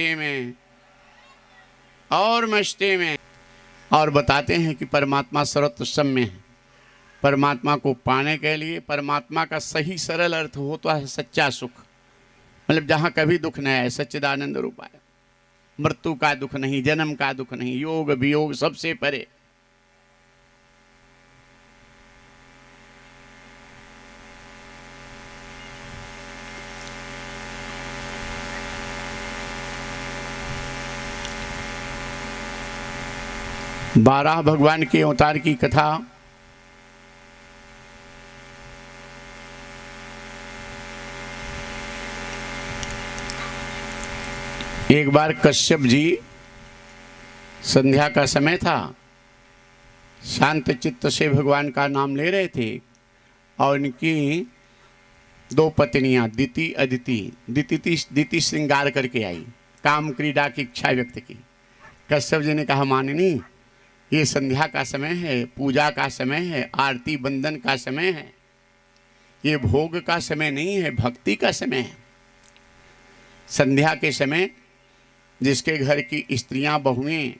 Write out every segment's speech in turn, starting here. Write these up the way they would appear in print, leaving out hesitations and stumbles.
मस्ती में और मस्ती में। और बताते हैं कि परमात्मा सर्वत्र सम्य है। परमात्मा को पाने के लिए परमात्मा का सही सरल अर्थ होता है सच्चा सुख, मतलब जहाँ कभी दुख न आए, सच्चिदानंद रूप आए, मृत्यु का दुख नहीं, जन्म का दुख नहीं, योग वियोग सबसे परे। बारह भगवान के अवतार की कथा एक बार कश्यप जी, संध्या का समय था, शांत चित्त से भगवान का नाम ले रहे थे और इनकी दो पत्नियां दिति अदिति, दिति श्रृंगार करके आई, काम क्रीड़ा की इच्छा व्यक्त की। कश्यप जी ने कहा मानिनी, ये संध्या का समय है, पूजा का समय है, आरती बंदन का समय है, ये भोग का समय नहीं है, भक्ति का समय है। संध्या के समय जिसके घर की स्त्रियां बहुएं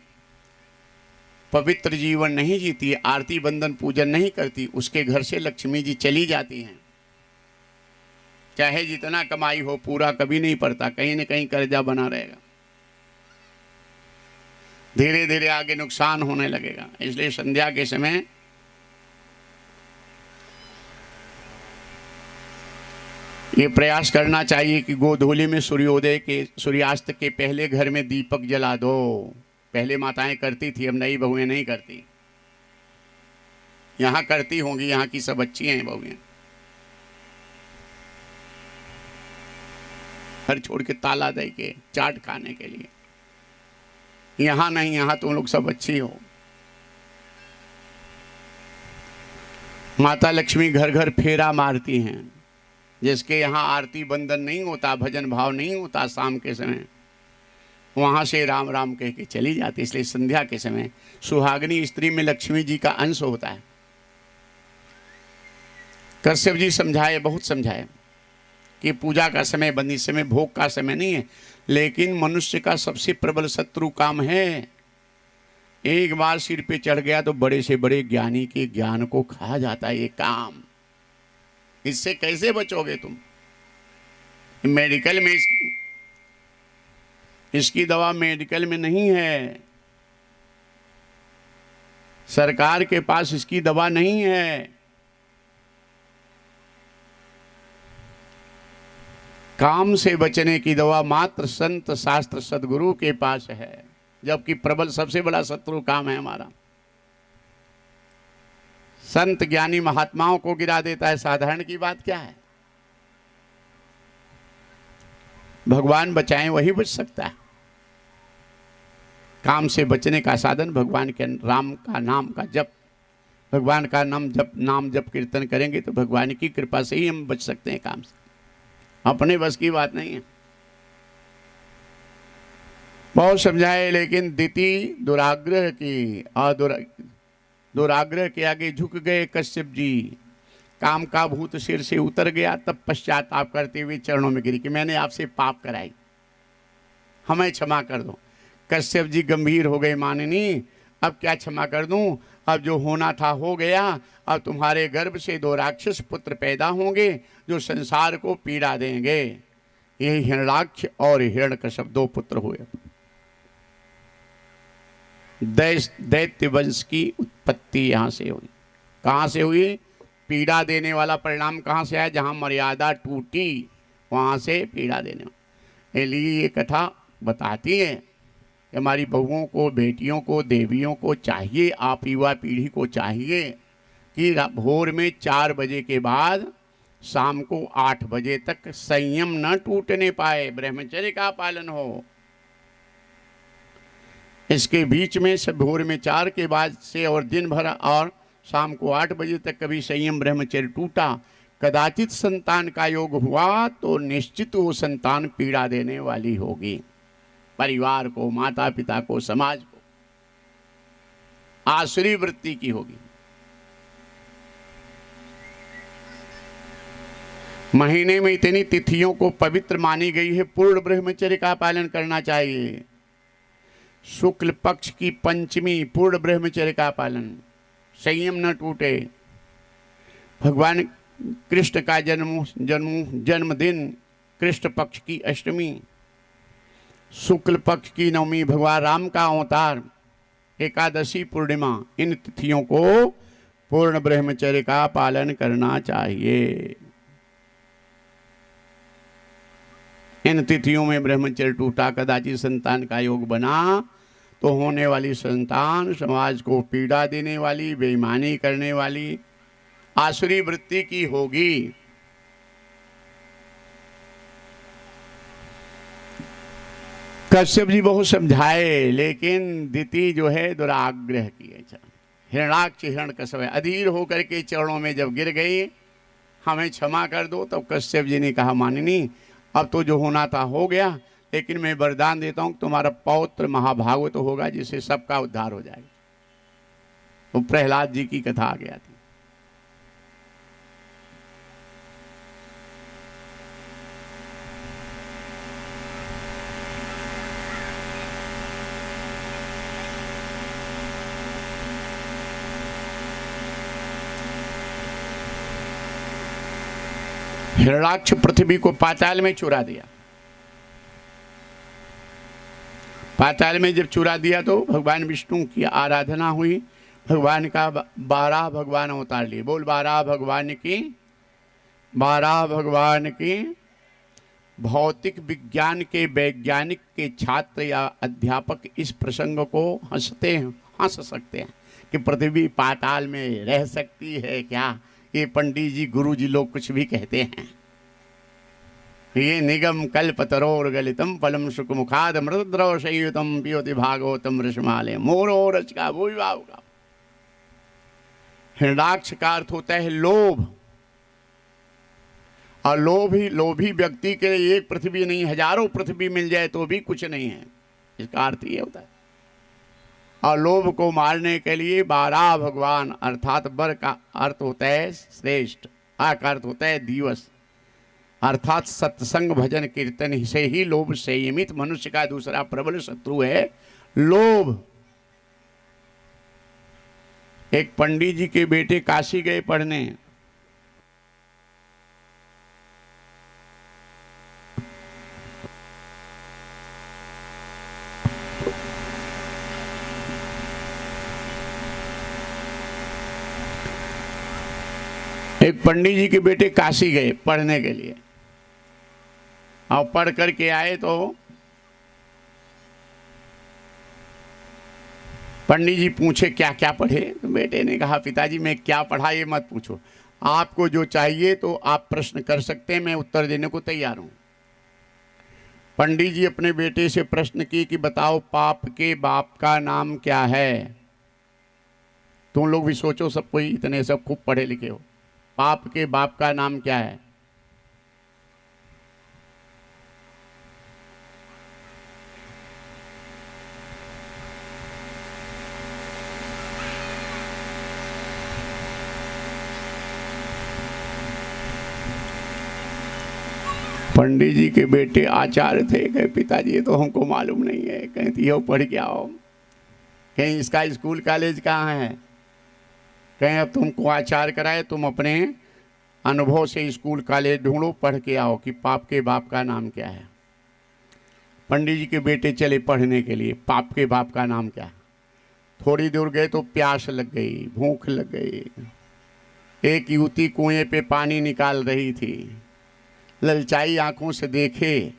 पवित्र जीवन नहीं जीती, आरती बंदन पूजन नहीं करती, उसके घर से लक्ष्मी जी चली जाती हैं। चाहे जितना कमाई हो पूरा कभी नहीं पड़ता, कहीं न कहीं कर्जा बना रहेगा, धीरे धीरे आगे नुकसान होने लगेगा। इसलिए संध्या के समय ये प्रयास करना चाहिए कि गोधूली में सूर्योदय के सूर्यास्त के पहले घर में दीपक जला दो। पहले माताएं करती थी, अब नई बहुएं नहीं करती। यहाँ करती होंगी, यहाँ की सब अच्छी हैं बहुएं। घर छोड़ के ताला दे के चाट खाने के लिए, यहाँ नहीं, यहाँ तुम लोग सब अच्छी हो। माता लक्ष्मी घर घर फेरा मारती हैं। जिसके यहाँ आरती बंदन नहीं होता, भजन भाव नहीं होता, शाम के समय वहाँ से राम राम कह के चली जाती। इसलिए संध्या के समय सुहागिनी स्त्री में लक्ष्मी जी का अंश होता है। कश्यप जी समझाए, बहुत समझाए कि पूजा का समय, बंदी समय, भोग का समय नहीं है, लेकिन मनुष्य का सबसे प्रबल शत्रु काम है। एक बार सिर पे चढ़ गया तो बड़े से बड़े ज्ञानी के ज्ञान को खा जाता है ये काम। इससे कैसे बचोगे तुम? मेडिकल में इसकी दवा मेडिकल में नहीं है, सरकार के पास इसकी दवा नहीं है। काम से बचने की दवा मात्र संत शास्त्र सदगुरु के पास है, जबकि प्रबल सबसे बड़ा शत्रु काम है हमारा। संत ज्ञानी महात्माओं को गिरा देता है, साधारण की बात क्या है? भगवान बचाएं वही बच सकता है। काम से बचने का साधन भगवान के राम का नाम का जप, भगवान का नाम जप कीर्तन करेंगे तो भगवान की कृपा से ही हम बच सकते हैं काम से, अपने बस की बात नहीं है। बहुत समझाए, लेकिन दिति दुराग्रह की और दुराग्रह के आगे झुक गए कश्यप जी। काम का भूत सिर से उतर गया, तब पश्चाताप करते हुए चरणों में गिरी कि मैंने आपसे पाप कराई, हमें क्षमा कर दो। कश्यप जी गंभीर हो गए, माननी अब क्या क्षमा कर दूं, अब जो होना था हो गया। अब तुम्हारे गर्भ से दो राक्षस पुत्र पैदा होंगे जो संसार को पीड़ा देंगे। ये हिरण्याक्ष और हिरण्यकश्यप दो पुत्र हुए। दैत्य वंश की उत्पत्ति यहाँ से हुई। कहाँ से हुई? पीड़ा देने वाला परिणाम कहाँ से आया? जहाँ मर्यादा टूटी वहाँ से पीड़ा देने वाला। इसलिए ये कथा बताती है कि हमारी बहुओं को, बेटियों को, देवियों को चाहिए, आप युवा पीढ़ी को चाहिए कि भोर में 4 बजे के बाद शाम को 8 बजे तक संयम न टूटने पाए, ब्रह्मचर्य का पालन हो। इसके बीच में सब भोर में 4 के बाद से और दिन भर और शाम को 8 बजे तक कभी संयम ब्रह्मचर्य टूटा, कदाचित संतान का योग हुआ तो निश्चित वो संतान पीड़ा देने वाली होगी, परिवार को, माता पिता को, समाज को, आसुरी वृत्ति की होगी। महीने में इतनी तिथियों को पवित्र मानी गई है, पूर्ण ब्रह्मचर्य का पालन करना चाहिए। शुक्ल पक्ष की पंचमी पूर्ण ब्रह्मचर्य का पालन, संयम न टूटे। भगवान कृष्ण का जन्मदिन कृष्ण पक्ष की अष्टमी, शुक्ल पक्ष की नवमी भगवान राम का अवतार, एकादशी पूर्णिमा, इन तिथियों को पूर्ण ब्रह्मचर्य का पालन करना चाहिए। इन तिथियों में ब्रह्मचर्य टूटा, कदाचित संतान का योग बना, तो होने वाली संतान समाज को पीड़ा देने वाली, बेईमानी करने वाली, आसुरी वृत्ति की होगी। कश्यप जी बहुत समझाए, लेकिन दिति जो है दुराग्रह किए। हिरणाक्ष हिरण्यकश्यप अधीर होकर के चरणों में जब गिर गई, हमें क्षमा कर दो, तब कश्यप जी ने कहा मानिनी, अब तो जो होना था हो गया, लेकिन मैं वरदान देता हूं तुम्हारा पौत्र महाभागवत होगा, जिससे सबका उद्धार हो जाएगा। तो प्रहलाद जी की कथा आ गया थी। हिरणाक्ष पृथ्वी को पाताल में चुरा दिया। पाताल में जब चुरा दिया तो भगवान विष्णु की आराधना हुई, भगवान का 12 भगवान अवतार लिए। बोल 12 भगवान की, 12 भगवान की। भौतिक विज्ञान के वैज्ञानिक के छात्र या अध्यापक इस प्रसंग को हंस सकते हैं कि पृथ्वी पाताल में रह सकती है क्या? ये पंडित जी गुरु जी लोग कुछ भी कहते हैं। ये निगम कल्पतरोर गलितम फलम सुखमुखाद मृद्रव संयुतम पियोति भागवतम ऋषमालय मोरो रच का भूविभाव का। हिरणाक्ष का अर्थ होता है लोभ, और लोभी व्यक्ति के लिए एक पृथ्वी नहीं, हजारों पृथ्वी मिल जाए तो भी कुछ नहीं है। इसका अर्थ ये होता है। और लोभ को मारने के लिए 12 भगवान, अर्थात बर का अर्थ होता है श्रेष्ठ, आ का अर्थ होता है दिवस, अर्थात सत्संग भजन कीर्तन से ही लोभ संयमित मनुष्य का दूसरा प्रबल शत्रु है लोभ। एक पंडित जी के बेटे काशी गए पढ़ने, एक पंडित जी के बेटे काशी गए पढ़ने के लिए, और पढ़ करके आए तो पंडित जी पूछे क्या क्या पढ़े? तो बेटे ने कहा पिताजी मैं क्या पढ़ा ये मत पूछो, आपको जो चाहिए तो आप प्रश्न कर सकते हैं, मैं उत्तर देने को तैयार हूं। पंडित जी अपने बेटे से प्रश्न की कि बताओ पाप के बाप का नाम क्या है? तुम लोग भी सोचो, सब कोई इतने सब खूब पढ़े लिखे हो, पाप के बाप का नाम क्या है? पंडित जी के बेटे आचार्य थे, कहे पिताजी ये तो हमको मालूम नहीं है। कहती हो पढ़ के आओ। कहीं इसका स्कूल कॉलेज कहाँ है? कहें अब तुमको आचार्य कराए, तुम अपने अनुभव से स्कूल कॉलेज ढूंढो, पढ़ के आओ कि पाप के बाप का नाम क्या है। पंडित जी के बेटे चले पढ़ने के लिए, पाप के बाप का नाम क्या है। थोड़ी दूर गए तो प्यास लग गई, भूख लग गई। एक युवती कुएं पे पानी निकाल रही थी, ललचाई आंखों से देखे,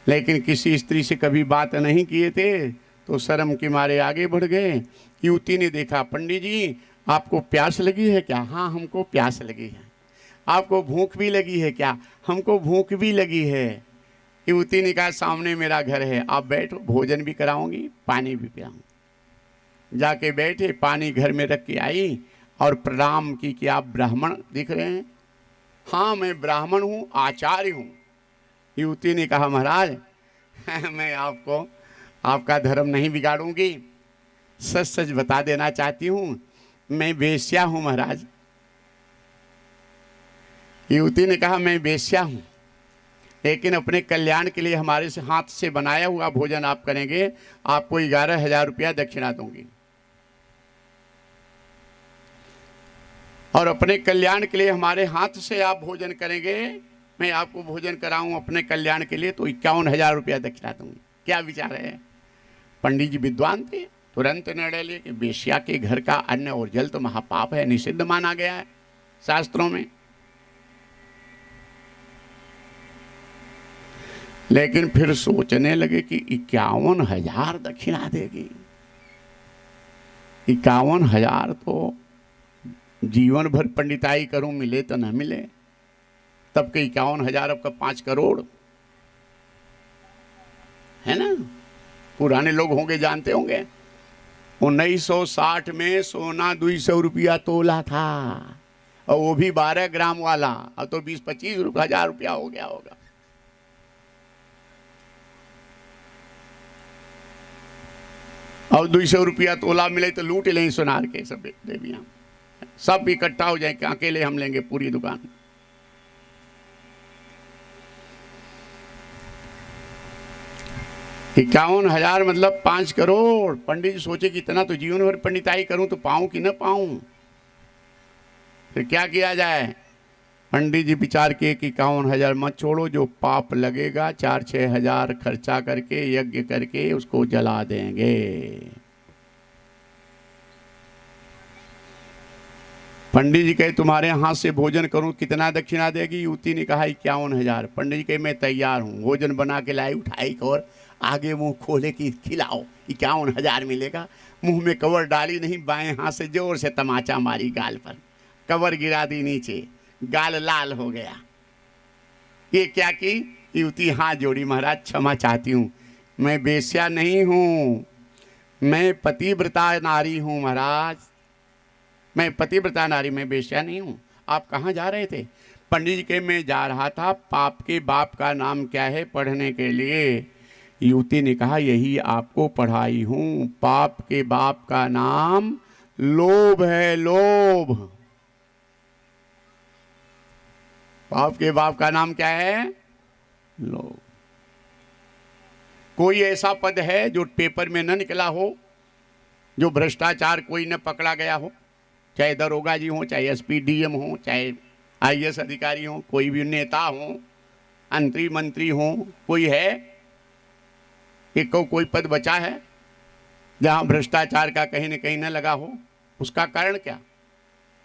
लेकिन किसी स्त्री से कभी बात नहीं किए थे तो शर्म के मारे आगे बढ़ गए। युवती ने देखा, पंडित जी आपको प्यास लगी है क्या? हाँ हमको प्यास लगी है। आपको भूख भी लगी है क्या? हमको भूख भी लगी है। युवती ने कहा सामने मेरा घर है, आप बैठो, भोजन भी कराऊंगी, पानी भी पिलाऊंगी। जाके बैठे, पानी घर में रख के आई और प्रणाम की कि आप ब्राह्मण दिख रहे हैं। हाँ मैं ब्राह्मण हूँ, आचार्य हूँ। युवती ने कहा महाराज मैं आपको आपका धर्म नहीं बिगाड़ूंगी, सच सच बता देना चाहती हूँ, मैं वेश्या हूँ महाराज। युवती ने कहा मैं वेश्या हूं, लेकिन अपने कल्याण के लिए हमारे से हाथ से बनाया हुआ भोजन आप करेंगे, आपको 11,000 रुपया दक्षिणा दूंगी। और अपने कल्याण के लिए हमारे हाथ से आप भोजन करेंगे, मैं आपको भोजन कराऊं अपने कल्याण के लिए, तो 51,000 रुपया दक्षिणा दूंगी। क्या विचार है? पंडित जी विद्वान थे, तुरंत निर्णय लिए कि वेश्या के घर का अन्न और जल तो महापाप है, निषिद्ध माना गया है शास्त्रों में। लेकिन फिर सोचने लगे कि 51,000 दक्षिणा देगी, 51,000 तो जीवन भर पंडिताई करूं, मिले तो न मिले। तब के 51,000 अब का 5 करोड़ है ना। पुराने लोग होंगे, जानते होंगे, 1960 में सोना 200 रुपया तोला था, और वो भी 12 ग्राम वाला। अब तो 20-25 हजार रुपया हो गया होगा। और 200 रुपया तोला मिले तो लूट लें सोनार के सब देवियां, सब इकट्ठा हो जाए कि अकेले हम लेंगे पूरी दुकान। इक्यावन हजार मतलब 5 करोड़। पंडित जी सोचे कि इतना तो जीवन भर पंडिताई करूं तो पाऊं कि न पाऊं, फिर क्या किया जाए। पंडित जी विचार किए कि 51,000 मत छोड़ो, जो पाप लगेगा 4-6 हजार खर्चा करके यज्ञ करके उसको जला देंगे। पंडित जी कहे तुम्हारे हाथ से भोजन करूं, कितना दक्षिणा देगी? युवती ने कहा 51,000। पंडित जी कहे मैं तैयार हूं। भोजन बना के लाई, उठाई और आगे मुंह खोले कि खिलाओ, 51,000 मिलेगा। मुंह में कवर डाली नहीं, बाएं हाथ से जोर से तमाचा मारी गाल पर, कवर गिरा दी नीचे, गाल लाल हो गया। ये क्या की? युवती हाथ जोड़ी, महाराज क्षमा चाहती हूं, मैं वेश्या नहीं हूं, मैं पतिव्रता नारी हूं महाराज, मैं पतिव्रता नारी, मैं वेश्या नहीं हूं। आप कहाँ जा रहे थे? पंडित जी के मैं जा रहा था पाप के बाप का नाम क्या है पढ़ने के लिए। युवती ने कहा यही आपको पढ़ाई हूं, पाप के बाप का नाम लोभ है, लोभ। पाप के बाप का नाम क्या है? लोभ। कोई ऐसा पद है जो पेपर में न निकला हो, जो भ्रष्टाचार कोई न पकड़ा गया हो? चाहे दरोगा जी हो, चाहे एसपी डीएम हो, चाहे आईएएस अधिकारी हो, कोई भी नेता हो, मंत्री मंत्री हो, कोई है? एक कोई पद बचा है जहां भ्रष्टाचार का कहीं न कहीं न लगा हो? उसका कारण क्या?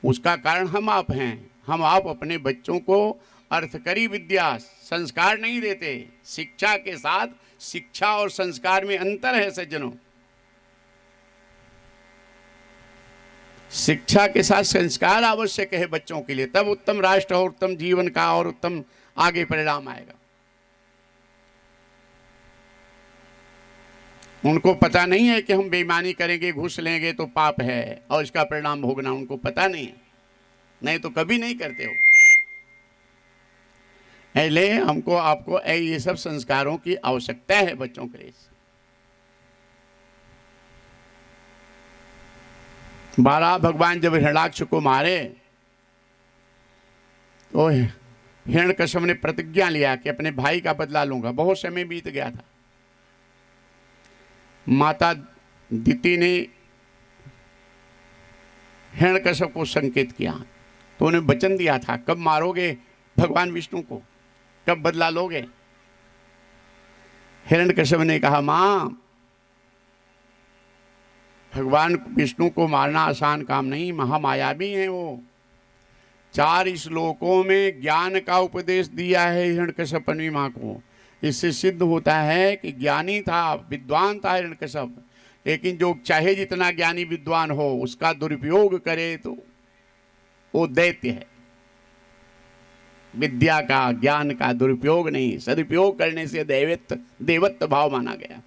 उसका कारण हम आप हैं। हम आप अपने बच्चों को अर्थकरी विद्या, संस्कार नहीं देते। शिक्षा के साथ शिक्षा और संस्कार में अंतर है सज्जनों। शिक्षा के साथ संस्कार आवश्यक है बच्चों के लिए, तब उत्तम राष्ट्र और उत्तम जीवन का और उत्तम आगे परिणाम आएगा। उनको पता नहीं है कि हम बेईमानी करेंगे, घूस लेंगे तो पाप है और इसका परिणाम भोगना, उनको पता नहीं है, नहीं तो कभी नहीं करते हो। इसलिए हमको आपको ये सब संस्कारों की आवश्यकता है बच्चों के लिए। 12 भगवान जब हिरण्याक्ष को मारे तो हिरण्यकश्यप ने प्रतिज्ञा लिया कि अपने भाई का बदला लूंगा। बहुत समय बीत गया था। माता दिति ने हिरण्यकश्यप को संकेत किया तो उन्हें वचन दिया था, कब मारोगे भगवान विष्णु को, कब बदला लोगे? हिरण्यकश्यप ने कहा, मां, भगवान विष्णु को मारना आसान काम नहीं, महामायावी हैं वो। 4 श्लोकों में ज्ञान का उपदेश दिया है हिरण्यकश्यप अपनी मां को। इससे सिद्ध होता है कि ज्ञानी था, विद्वान था हिरण्यकश्यप। लेकिन जो चाहे जितना ज्ञानी विद्वान हो, उसका दुरुपयोग करे तो वो दैत्य है। विद्या का, ज्ञान का दुरुपयोग नहीं, सदुपयोग करने से देवत्व भाव माना गया।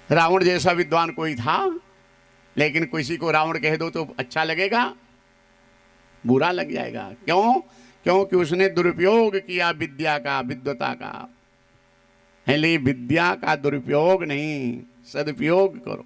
रावण जैसा विद्वान कोई था, लेकिन किसी को रावण कह दो तो अच्छा लगेगा? बुरा लग जाएगा। क्यों? क्योंकि उसने दुरुपयोग किया विद्या का, विद्वता का। इसलिए विद्या का दुरुपयोग नहीं, सदुपयोग करो।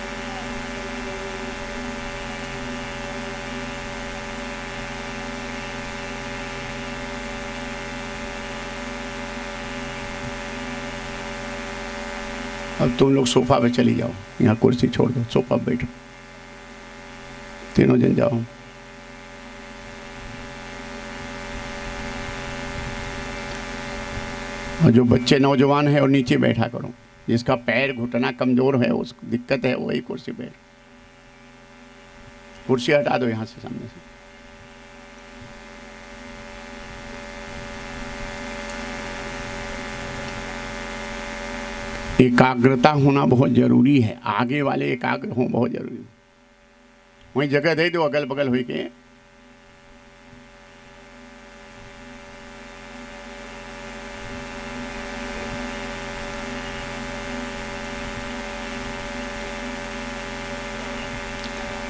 अब तुम लोग सोफा पे चली जाओ, यहाँ कुर्सी छोड़ दो, सोफा पे बैठो, तीनों जन जाओ। और जो बच्चे नौजवान है और नीचे बैठा करो, जिसका पैर घुटना कमजोर है, उसको दिक्कत है, वही कुर्सी पे। कुर्सी हटा दो यहां से, सामने से। एकाग्रता होना बहुत जरूरी है, आगे वाले एकाग्र हो, बहुत जरूरी है। वहीं जगह दे दो अगल बगल हुई के।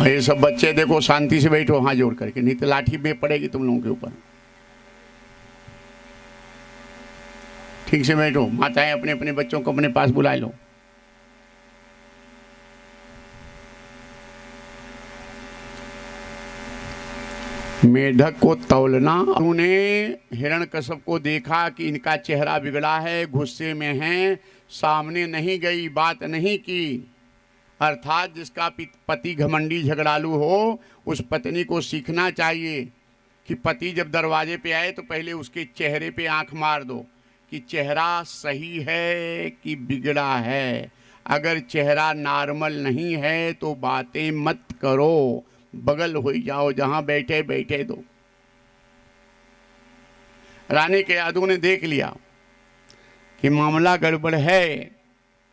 ये सब बच्चे देखो शांति से बैठो हाथ जोड़ करके, नहीं तो लाठी बे पड़ेगी तुम लोगों के ऊपर। ठीक से बैठो। माताएं अपने अपने बच्चों को अपने पास बुला लो। मेढक को तौलना। उन्होंने हिरण्यकश्यप को देखा कि इनका चेहरा बिगड़ा है, गुस्से में है, सामने नहीं गई, बात नहीं की। अर्थात जिसका पति घमंडी झगड़ालू हो, उस पत्नी को सीखना चाहिए कि पति जब दरवाजे पे आए तो पहले उसके चेहरे पे आंख मार दो कि चेहरा सही है कि बिगड़ा है। अगर चेहरा नॉर्मल नहीं है तो बातें मत करो, बगल हो जाओ, जहां बैठे बैठे दो। रानी के यादव ने देख लिया कि मामला गड़बड़ है।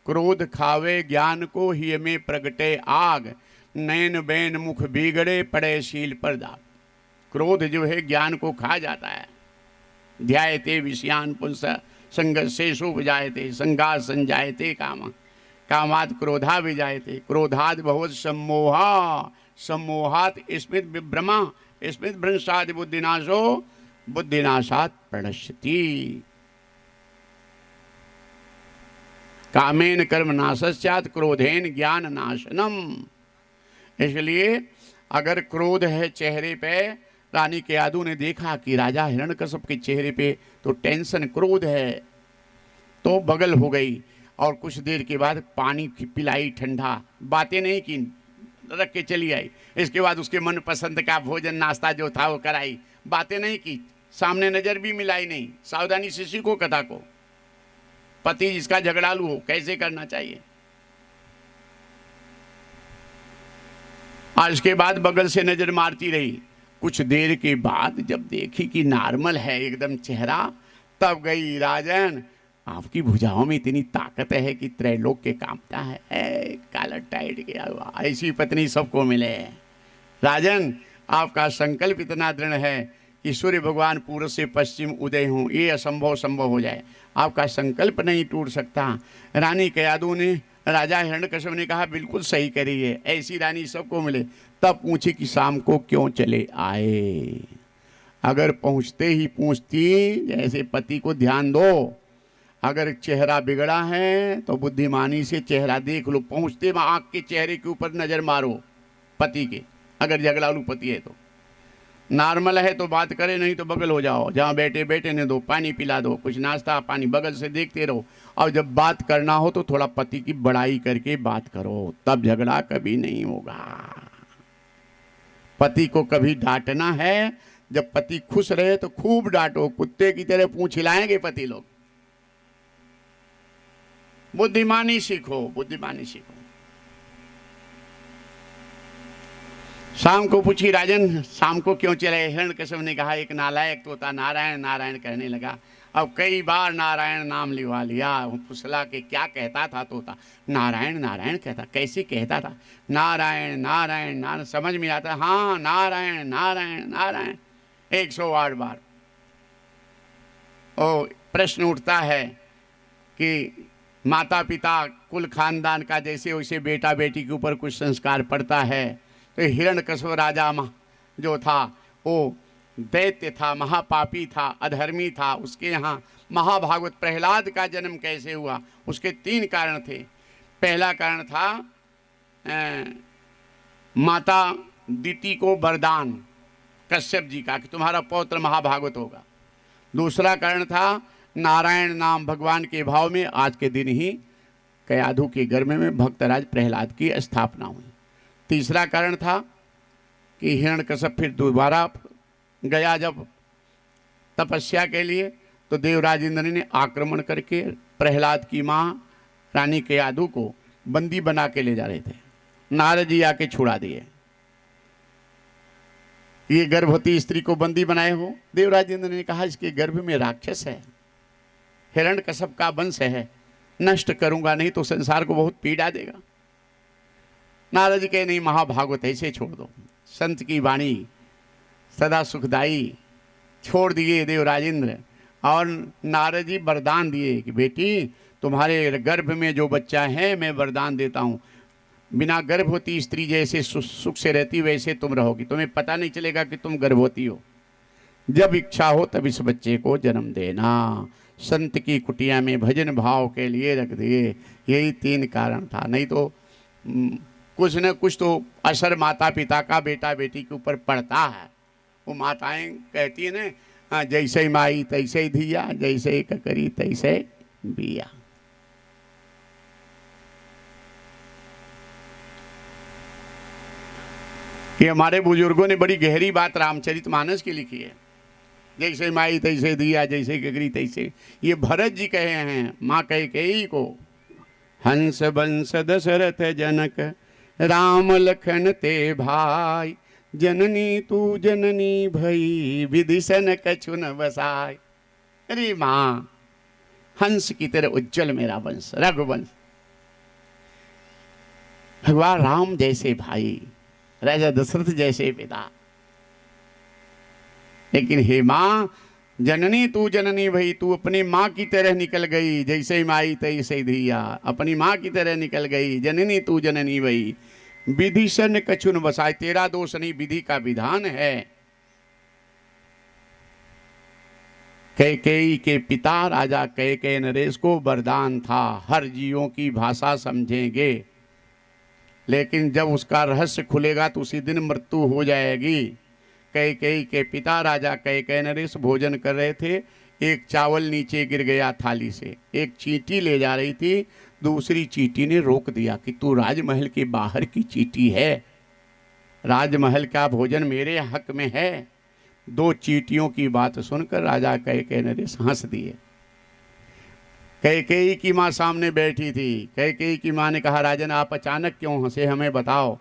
क्रोध खावे ज्ञान को, ही में प्रगटे आग, नैन बैन मुख बिगड़े, पड़े शील पर दाग। क्रोध जो है ज्ञान को खा जाता है। ध्यायते विषयान पुंस संगसेषु विजायते, संगात संजायते काम, कामात् क्रोधा विजायते, क्रोधात् भवत् सम्मोहा, सम्मोहात् स्मृत विभ्रमा, स्मृत भ्रंशात् बुद्धिनाशो, बुद्धिनाशात् प्रणश्यति। कामेन कर्म नाशस्यात्, क्रोधेन ज्ञान नाशनम। इसलिए अगर क्रोध है चेहरे पे, रानी के यादव ने देखा कि राजा हिरण्यकश्यप के चेहरे पे तो टेंशन, क्रोध है, तो बगल हो गई। और कुछ देर के बाद पानी पिलाई ठंडा, बातें नहीं की, रख के चली आई। इसके बाद उसके मन पसंद का भोजन नाश्ता जो था वो कराई, बातें नहीं की, सामने नजर भी मिलाई नहीं। सावधानी से सीखो कथा को। पति जिसका झगड़ालू हो कैसे करना चाहिए। और इसके बाद बगल से नजर मारती रही। कुछ देर के बाद जब देखी कि नॉर्मल है एकदम चेहरा, तब गई, राजन आपकी भुजाओं में इतनी ताकत है कि त्रैलोक के कांपता है। काला टाइट गया हुआ, ऐसी पत्नी सबको मिले। राजन आपका संकल्प इतना दृढ़ है कि सूर्य भगवान पूर्व से पश्चिम उदय हों, ये असंभव संभव हो जाए, आपका संकल्प नहीं टूट सकता। रानी के यादव ने, राजा हिरण्यकश्यप ने कहा बिल्कुल सही करी है, ऐसी रानी सबको मिले। तब पूछी कि शाम को क्यों चले आए। अगर पहुंचते ही पूछती, जैसे पति को ध्यान दो, अगर चेहरा बिगड़ा है तो बुद्धिमानी से चेहरा देख लो, पहुंचते आंख के चेहरे के ऊपर नजर मारो पति के। अगर झगड़ालू पति है तो नॉर्मल है तो बात करे, नहीं तो बगल हो जाओ, जहाँ बैठे बैठे ने दो, पानी पिला दो, कुछ नाश्ता पानी बगल से देखते रहो। और जब बात करना हो तो थोड़ा पति की बड़ाई करके बात करो, तब झगड़ा कभी नहीं होगा। पति को कभी डांटना है, जब पति खुश रहे तो खूब डांटो, कुत्ते की तरह पूंछ हिलाएंगे पति लोग। बुद्धिमानी सीखो, बुद्धिमानी सीखो। शाम को पूछी, राजन शाम को क्यों चले। हिरण्यकश्यप ने कहा एक नालायक तोता नारायण नारायण कहने लगा। अब कई बार नारायण नाम लिवा लिया। फुसला के क्या कहता था तोता, नारायण नारायण कहता, कैसे कहता था, नारायण नारायण नारायण, समझ में आता, हाँ नारायण नारायण नारायण 108 बार। ओ प्रश्न उठता है कि माता पिता कुल खानदान का जैसे वैसे बेटा बेटी के ऊपर कुछ संस्कार पड़ता है। तो हिरण्यकश्यप राजा जो था वो दैत्य था, महापापी था, अधर्मी था। उसके यहाँ महाभागवत प्रहलाद का जन्म कैसे हुआ, उसके 3 कारण थे। पहला कारण था माता दिति को वरदान कश्यप जी का कि तुम्हारा पौत्र महाभागवत होगा। दूसरा कारण था नारायण नाम भगवान के भाव में आज के दिन ही कयाधु के गर्भ में भक्तराज प्रहलाद की स्थापना हुई। तीसरा कारण था कि हिरण्यकश्यप फिर दोबारा गया जब तपस्या के लिए, तो देवराज इंद्र ने आक्रमण करके प्रहलाद की माँ रानी कयाधु को बंदी बना के ले जा रहे थे। नारद जी आके छुड़ा दिए। ये गर्भवती स्त्री को बंदी बनाए हो? देवराज इंद्र ने कहा इसके गर्भ में राक्षस है, हिरण्यकश्यप का वंश है, नष्ट करूंगा नहीं तो संसार को बहुत पीड़ा देगा। नारद जी कहे नहीं, महाभागवत ऐसे छोड़ दो, संत की वाणी सदा सुखदाई। छोड़ दिए देवराज इंद्र, और नारद जी वरदान दिए कि बेटी तुम्हारे गर्भ में जो बच्चा है मैं वरदान देता हूँ, बिना गर्भवती स्त्री जैसे सुख से रहती वैसे तुम रहोगी, तुम्हें पता नहीं चलेगा कि तुम गर्भवती हो। जब इच्छा हो तब इस बच्चे को जन्म देना। संत की कुटिया में भजन भाव के लिए रख दिए। यही 3 कारण था, नहीं तो कुछ न कुछ तो असर माता पिता का बेटा बेटी के ऊपर पड़ता है। वो माताएं कहती है ना, हाँ जैसे ही माई तैसे ही धिया, जैसे ही ककरी तैसे बिया। ये हमारे बुजुर्गों ने बड़ी गहरी बात रामचरितमानस की लिखी है। जैसे माई तैसे दिया, जैसे ककरी तैसे। ये भरत जी कहे हैं माँ कैकेयी को, हंस बंस दशरथ जनक राम लखन ते भाई, जननी तू जननी भई विदिशन कछु न बसाय। अरे माँ, हंस की तरह उज्जवल मेरा वंश रघुवंश, भगवान राम जैसे भाई, राजा दशरथ जैसे पिता। लेकिन हे माँ, जननी तू जननी भई, तू अपनी माँ की तरह निकल गई, जैसे माई तैसे धिया, अपनी माँ की तरह निकल गई। जननी तू जननी भई विधिशन कछुन बसाए, तेरा दोष नहीं, विधि का विधान है। कैकेयी के पिता राजा कैकेय नरेश को वरदान था हर जीवों की भाषा समझेंगे, लेकिन जब उसका रहस्य खुलेगा तो उसी दिन मृत्यु हो जाएगी। कैकेयी के पिता राजा कैकेय नरेश भोजन कर रहे थे, एक चावल नीचे गिर गया थाली से, एक चींटी ले जा रही थी, दूसरी चींटी ने रोक दिया कि तू राजमहल के बाहर की चींटी है, राजमहल का भोजन मेरे हक में है। 2 चींटियों की बात सुनकर राजा कैकेय नरेश हंस दिए। कैकेयी की माँ सामने बैठी थी। कैकेयी की माँ ने कहा, राजन आप अचानक क्यों हंसे, हमें बताओ।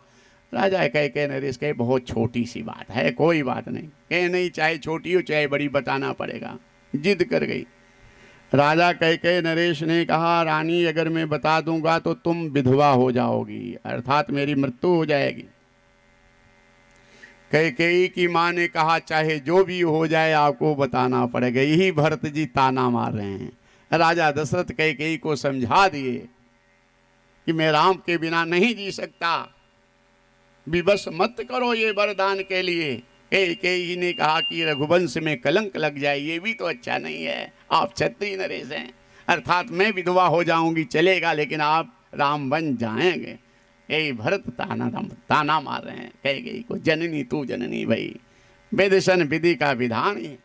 राजा कैकेय नरेश कहे, बहुत छोटी सी बात है, कोई बात नहीं। कहे नहीं, चाहे छोटी हो चाहे बड़ी बताना पड़ेगा। जिद कर गई। राजा कैकेय नरेश ने कहा, रानी अगर मैं बता दूंगा तो तुम विधवा हो जाओगी, अर्थात मेरी मृत्यु हो जाएगी। कैकेयी की माँ ने कहा, चाहे जो भी हो जाए आपको बताना पड़ेगा। यही भरत जी ताना मार रहे हैं। राजा दशरथ कैकेयी को समझा दिए कि मैं राम के बिना नहीं जी सकता, विवश मत करो ये वरदान के लिए। कैकेयी ने कहा कि रघुवंश में कलंक लग जाए, ये भी तो अच्छा नहीं है, आप क्षत्रिय नरेश हैं, अर्थात मैं विधवा हो जाऊंगी चलेगा, लेकिन आप राम बन जाएंगे। यही भरत ताना मार रहे हैं कैकेयी को, जननी तू जननी भई विदिशन, विधि का विधान ही।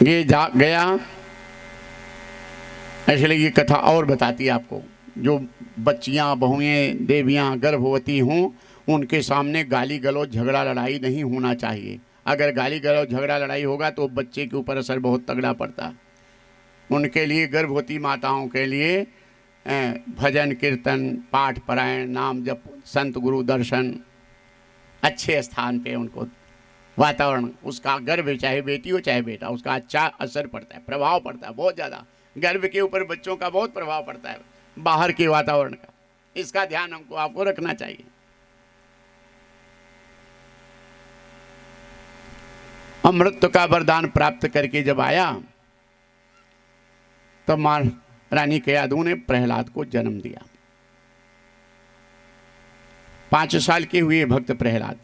ये जा गया। इसलिए ये कथा और बताती है आपको, जो बच्चियां बहुएं देवियां गर्भवती हों उनके सामने गाली गलौज झगड़ा लड़ाई नहीं होना चाहिए। अगर गाली गलौज झगड़ा लड़ाई होगा तो बच्चे के ऊपर असर बहुत तगड़ा पड़ता है। उनके लिए, गर्भवती माताओं के लिए भजन कीर्तन पाठ परायण नाम जप संत गुरु दर्शन, अच्छे स्थान पे उनको वातावरण, उसका गर्भ चाहे बेटी हो चाहे बेटा, उसका अच्छा असर पड़ता है, प्रभाव पड़ता है बहुत ज़्यादा। गर्भ के ऊपर बच्चों का बहुत प्रभाव पड़ता है, बाहर के वातावरण का। इसका ध्यान हमको आपको रखना चाहिए। अमृत का वरदान प्राप्त करके जब आया तब मां रानी कयाधु ने प्रहलाद को जन्म दिया। 5 साल के हुए भक्त प्रहलाद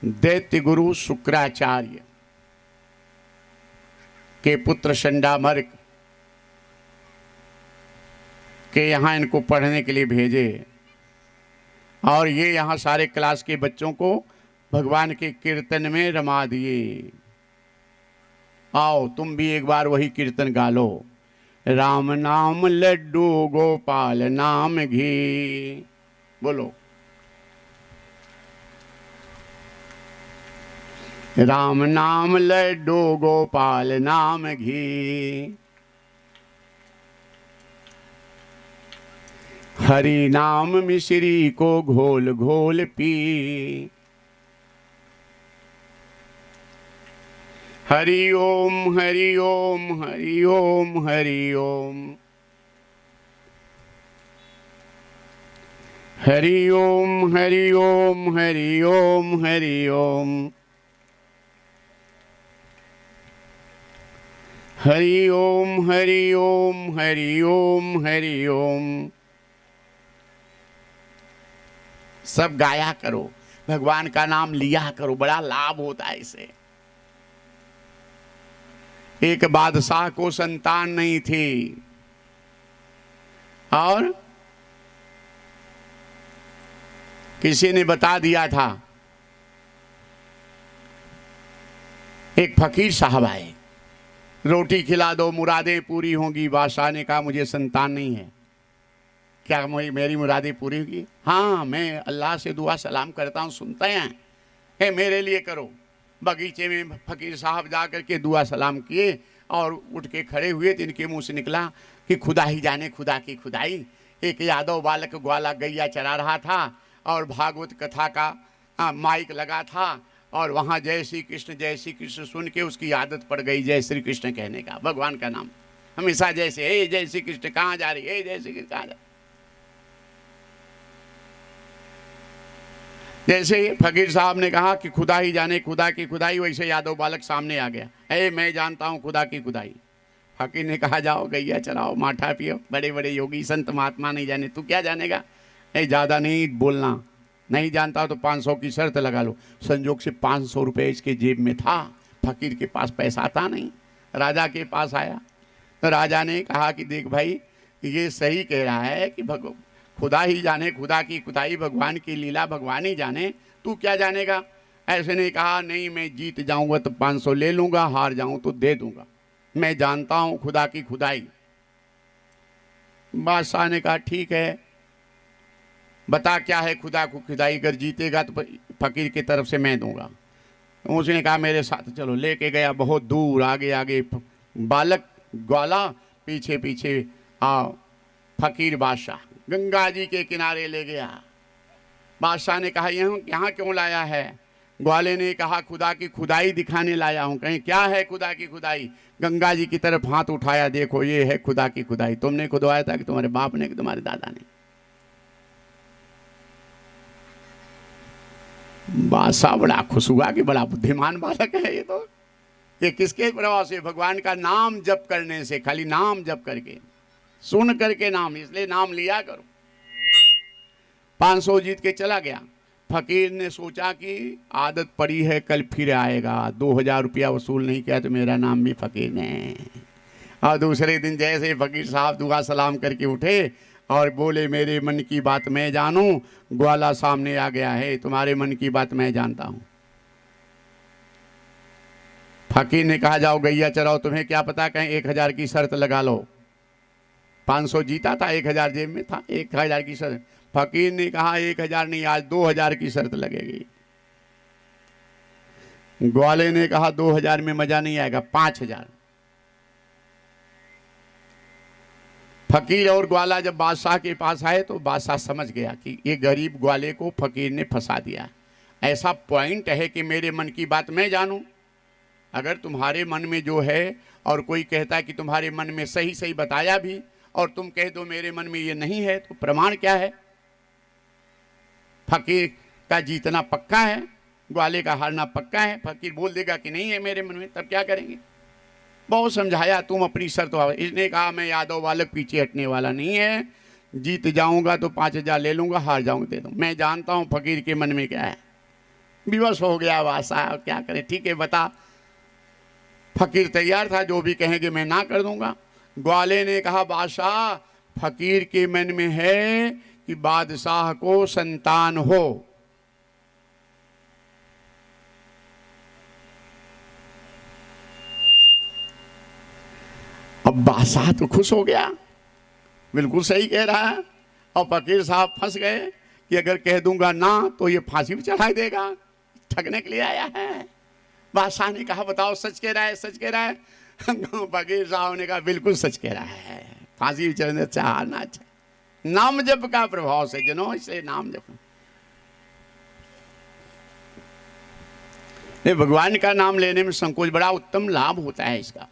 दैत्य गुरु शुक्राचार्य के पुत्र शंडामर्क के यहाँ इनको पढ़ने के लिए भेजे, और ये यहाँ सारे क्लास के बच्चों को भगवान के कीर्तन में रमा दिए। आओ तुम भी एक बार वही कीर्तन गा लो। राम नाम लड्डू गोपाल नाम घी। बोलो, राम नाम लड्डू गोपाल नाम घी, हरि नाम मिश्री को घोल घोल पी। हरि ओम हरि ओम हरि ओम हरि ओम, हरि ओम हरि ओम हरि ओम हरि ओम, हरि ओम हरि ओम हरि ओम हरि ओम। सब गाया करो, भगवान का नाम लिया करो, बड़ा लाभ होता है इससे। एक बादशाह को संतान नहीं थी और किसी ने बता दिया था, एक फकीर साहब आए, रोटी खिला दो मुरादें पूरी होंगी। बादशाह ने कहा मुझे संतान नहीं है, क्या मेरी मुरादें पूरी होगी? हाँ, मैं अल्लाह से दुआ सलाम करता हूँ, सुनते हैं, मेरे लिए करो। बगीचे में फकीर साहब जा कर के दुआ सलाम किए और उठ के खड़े हुए तो इनके मुंह से निकला कि खुदा ही जाने खुदा की खुदाई। एक यादव बालक ग्वाला गैया चरा रहा था और भागवत कथा का माइक लगा था और वहाँ जय श्री कृष्ण सुन के उसकी आदत पड़ गई जय श्री कृष्ण कहने का, भगवान का नाम हमेशा जैसे, हे जय श्री कृष्ण कहाँ जा रही है, जय श्री कृष्ण कहाँ जा। जैसे फकीर साहब ने कहा कि खुदा ही जाने खुदा की खुदाई, वैसे यादव बालक सामने आ गया, मैं जानता हूँ खुदा की खुदाई। फकीर ने कहा जाओ गैया चराओ माठा पियो, बड़े बड़े योगी संत महात्मा नहीं जाने, तू क्या जानेगा? ज़्यादा नहीं बोलना, नहीं जानता तो 500 की शर्त लगा लो। संजोग से 500 रुपये इसके जेब में था, फकीर के पास पैसा था नहीं, राजा के पास आया तो राजा ने कहा कि देख भाई ये सही कह रहा है कि खुदा ही जाने खुदा की खुदाई, भगवान की लीला भगवान ही जाने, तू क्या जानेगा? ऐसे ने कहा नहीं, मैं जीत जाऊंगा तो 500 ले लूंगा, हार जाऊं तो दे दूंगा, मैं जानता हूं खुदा की खुदाई। बादशाह ने कहा ठीक है, बता क्या है खुदा को खुदाई, अगर जीतेगा तो फकीर की तरफ से मैं दूंगा। उसने कहा मेरे साथ चलो, लेके गया बहुत दूर, आगे आगे बालक ग्वाला, पीछे पीछे फकीर बादशाह, गंगा जी के किनारे ले गया। बादशाह ने कहा यहाँ क्यों लाया है? ग्वाले ने कहा खुदा की खुदाई दिखाने लाया हूँ। कहीं क्या है खुदा की खुदाई? गंगा जी की तरफ हाथ उठाया, देखो ये है खुदा की खुदाई, तुमने खुदवाया था कि तुम्हारे बाप ने कि तुम्हारे दादा ने? बादशाह बड़ा खुश हुआ कि बड़ा बुद्धिमान बालक है ये तो, ये किसके प्रभाव से? भगवान का नाम जप करने से, खाली नाम जप करके, सुन करके नाम, इसलिए नाम लिया करो। 500 जीत के चला गया। फकीर ने सोचा कि आदत पड़ी है, कल फिर आएगा, 2000 रुपया वसूल नहीं किया तो मेरा नाम भी फकीर ने। और दूसरे दिन जैसे फकीर साहब दुआ सलाम करके उठे और बोले मेरे मन की बात मैं जानूं, ग्वाला सामने आ गया है, तुम्हारे मन की बात मैं जानता हूं। फकीर ने कहा जाओ गैया चराओ, तुम्हें क्या पता, कहीं 1000 की शर्त लगा लो। 500 जीता था, 1000 जेब में था, 1000 की शर्त। फकीर ने कहा 1000 नहीं, आज 2000 की शर्त लगेगी। ग्वाले ने कहा 2000 में मजा नहीं आएगा, 5000। फकीर और ग्वाला जब बादशाह के पास आए तो बादशाह समझ गया कि ये गरीब ग्वाले को फकीर ने फंसा दिया। ऐसा पॉइंट है कि मेरे मन की बात मैं जानूं। अगर तुम्हारे मन में जो है और कोई कहता है कि तुम्हारे मन में सही सही बताया भी और तुम कह दो मेरे मन में ये नहीं है, तो प्रमाण क्या है? फकीर का जीतना पक्का है, ग्वाले का हारना पक्का है। फकीर बोल देगा कि नहीं है मेरे मन में, तब क्या करेंगे? बहुत समझाया, तुम अपनी शर्त। इसने कहा मैं यादव बालक पीछे हटने वाला नहीं है, जीत जाऊंगा तो 5000 ले लूंगा, हार जाऊंगा दे दूँ। मैं जानता हूं फकीर के मन में क्या है। विवश हो गया बादशाह, क्या करे? ठीक है बता। फकीर तैयार था, जो भी कहेंगे मैं ना कर दूंगा। ग्वाले ने कहा बादशाह फकीर के मन में है कि बादशाह को संतान हो। अब बादशाह तो खुश हो गया, बिल्कुल सही कह रहा है। और फकीर साहब फंस गए कि अगर कह दूंगा ना तो ये फांसी भी चढ़ा देगा, ठगने के लिए आया है। बादशाह ने कहा बताओ सच कह रहा है, सच कह रहा है? फकीर साहब ने कहा बिल्कुल सच कह रहा है, फांसी भी चढ़ने चाहना चाहिए। नाम जप का प्रभाव से जनों, इसलिए नाम जप, भगवान का नाम लेने में संकोच, बड़ा उत्तम लाभ होता है इसका।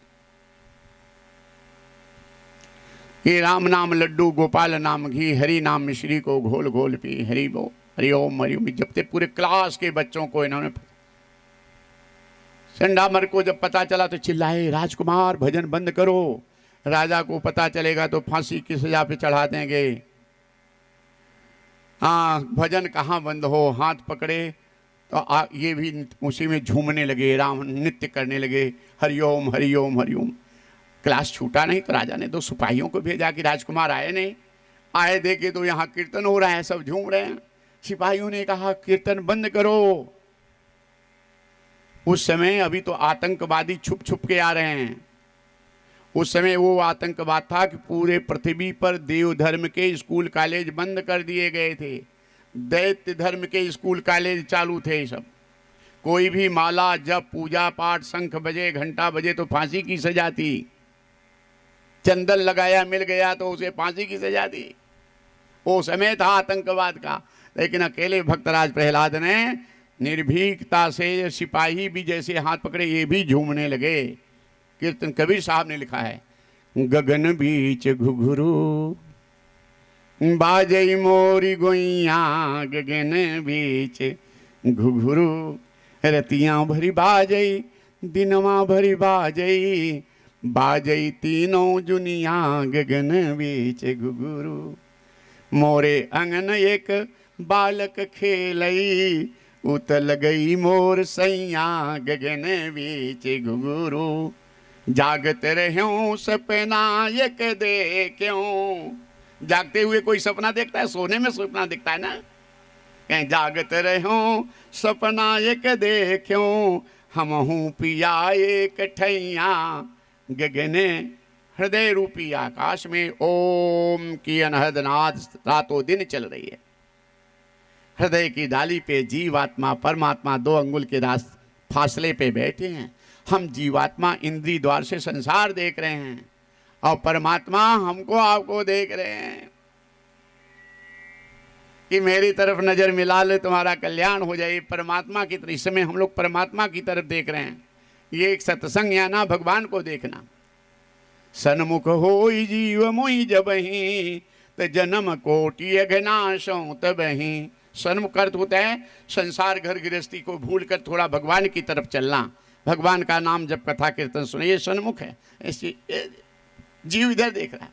ये राम नाम लड्डू गोपाल नाम घी, हरि नाम मिश्री को घोल घोल पी, हरि बो हरि ओम हरि ओम जपते पूरे क्लास के बच्चों को इन्होंने। चंडामर को जब पता चला तो चिल्लाए राजकुमार भजन बंद करो, राजा को पता चलेगा तो फांसी की सजा पे चढ़ा देंगे। हाँ, भजन कहाँ बंद हो, हाथ पकड़े तो ये भी उसी में झूमने लगे, राम नृत्य करने लगे, हरिओम हरिओम हरिओम। क्लास छूटा नहीं तो राजा ने 2 सिपाहियों को भेजा कि राजकुमार आए नहीं, आए देखे तो यहाँ कीर्तन हो रहा है, सब झूम रहे हैं। सिपाहियों ने कहा कीर्तन बंद करो। उस समय अभी तो आतंकवादी छुप छुप के आ रहे हैं। उस समय वो आतंकवाद था कि पूरे पृथ्वी पर देव धर्म के स्कूल कॉलेज बंद कर दिए गए थे, दैत्य धर्म के स्कूल कॉलेज चालू थे सब। कोई भी माला जब पूजा पाठ शंख बजे घंटा बजे तो फांसी की सजा थी, चंदन लगाया मिल गया तो उसे फांसी की सजा दी। वो समय था आतंकवाद का। लेकिन अकेले भक्तराज प्रहलाद ने निर्भीकता से, सिपाही भी जैसे हाथ पकड़े ये भी झूमने लगे। कीर्तन कबीर साहब ने लिखा है, गगन बीच घुघरू बाजई मोरी गोइया, गगन बीच घुघरू रतियां भरी बाजई, दिनवा भरी बाजई, बाजई तीनों जुनिया, गगन बीच घुघरू। मोरे अंगन एक बालक खेलई, उतल गई मोर सैया, गगन बीच घुघरू। जागत रहूं सपना एक देखूं, जागते हुए कोई सपना देखता है, सोने में सपना दिखता है ना। कहीं जागत रहूं सपना एक देखूं, हम हूँ पिया एक ठैया, गगने हृदय रूपी आकाश में ओम की अनहद नाद रातों दिन चल रही है। हृदय की डाली पे जीवात्मा परमात्मा 2 अंगुल के फासले पे बैठे हैं। हम जीवात्मा इंद्रिय द्वार से संसार देख रहे हैं और परमात्मा हमको आपको देख रहे हैं कि मेरी तरफ नजर मिला ले तुम्हारा कल्याण हो जाए। परमात्मा की तरफ इस समय हम लोग परमात्मा की तरफ देख रहे हैं। ये एक सत्संग या ना भगवान को देखना। सन्मुख होई जीव मोहि जबहि, त जन्म कोटि अघनाशों तबहि। सन्मुख अर्थ होता है संसार घर गृहस्थी को भूल कर थोड़ा भगवान की तरफ चलना, भगवान का नाम जब कथा कीर्तन सुने, ये सन्मुख है। ऐसी जीव इधर देख रहा है।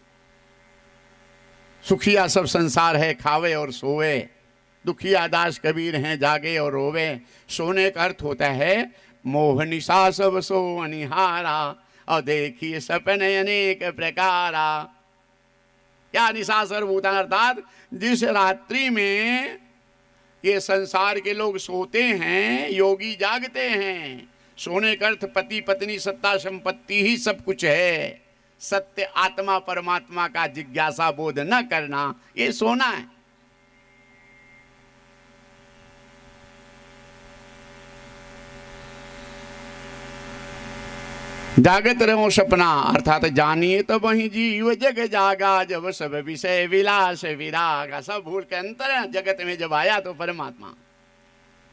सुखिया सब संसार है खावे और सोवे, दुखिया दास कबीर हैं जागे और रोवे। सोने का अर्थ होता है मोह निशा सब सो अनिहारा, और देखिए सपने अनेक प्रकारा। क्या निशा सर्वभूता, अर्थात जिस रात्रि में ये संसार के लोग सोते हैं योगी जागते हैं। सोने का अर्थ पति पत्नी सत्ता संपत्ति ही सब कुछ है। सत्य आत्मा परमात्मा का जिज्ञासा बोध न करना, ये सोना है। जागत रहो सपना, अर्थात जानिए तो वही जीव जग जागा, जब सब विषय विलास विरागा। सब भूल के अंतर जगत में जब आया तो परमात्मा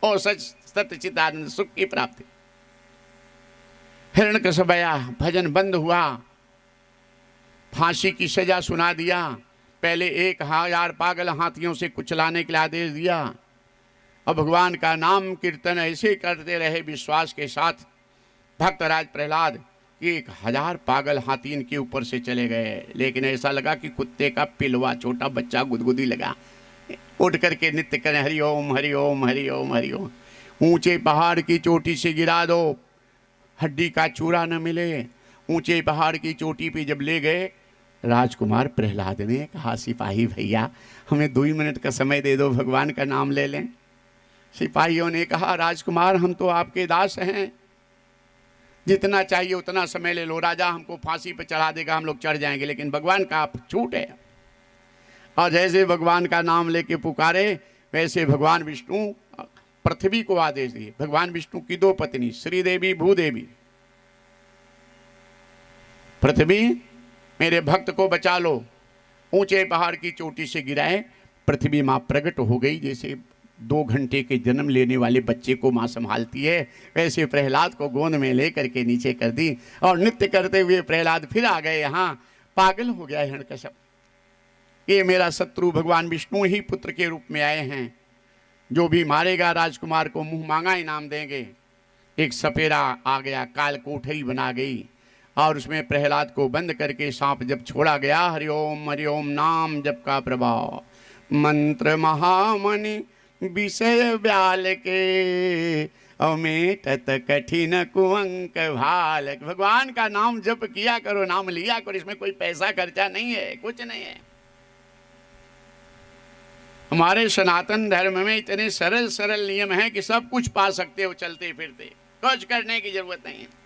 और सच सत्य चिदानंद सुख की प्राप्ति। हिरण्यकश्यप आया, भजन बंद हुआ, फांसी की सजा सुना दिया। पहले 1000 पागल हाथियों से कुचलाने के लिए आदेश दिया और भगवान का नाम कीर्तन ऐसे करते रहे विश्वास के साथ। भक्तराज प्रहलाद कि 1000 पागल हाथी इनके ऊपर से चले गए, लेकिन ऐसा लगा कि कुत्ते का पिलवा, छोटा बच्चा गुदगुदी लगा। उठ करके नित्य करें हरि ओम हरि ओम हरि ओम हरि ओम। ऊंचे पहाड़ की चोटी से गिरा दो, हड्डी का चूरा न मिले। ऊंचे पहाड़ की चोटी पे जब ले गए राजकुमार प्रहलाद ने कहा, सिपाही भैया हमें 2 मिनट का समय दे दो, भगवान का नाम ले लें। सिपाहियों ने कहा, राजकुमार हम तो आपके दास हैं, जितना चाहिए उतना समय ले लो। राजा हमको फांसी पर चढ़ा देगा, हम लोग चढ़ जाएंगे, लेकिन भगवान का आप छूट है। और जैसे भगवान का नाम लेके पुकारे, वैसे भगवान विष्णु पृथ्वी को आदेश दिए। भगवान विष्णु की 2 पत्नी, श्रीदेवी भूदेवी, पृथ्वी मेरे भक्त को बचा लो। ऊंचे पहाड़ की चोटी से गिराए, पृथ्वी माँ प्रकट हो गई। जैसे 2 घंटे के जन्म लेने वाले बच्चे को माँ संभालती है, वैसे प्रहलाद को गोद में ले करके नीचे कर दी। और नृत्य करते हुए प्रहलाद फिर आ गए। यहाँ पागल हो गया हिरण्यकश्यप, ये मेरा शत्रु भगवान विष्णु ही पुत्र के रूप में आए हैं, जो भी मारेगा राजकुमार को मुंह मांगा इनाम देंगे। एक सपेरा आ गया, काल कोठरी बना गई, और उसमें प्रहलाद को बंद करके सांप जब छोड़ा गया, हरिओम नाम जप का प्रभाव, मंत्र महामणि विषय व्याल के, अमेटत कठिन कुअंक भाल। भगवान का नाम जप किया करो, नाम लिया करो, इसमें कोई पैसा खर्चा नहीं है, कुछ नहीं है। हमारे सनातन धर्म में इतने सरल सरल नियम हैं कि सब कुछ पा सकते हो चलते फिरते, कुछ करने की जरूरत नहीं है।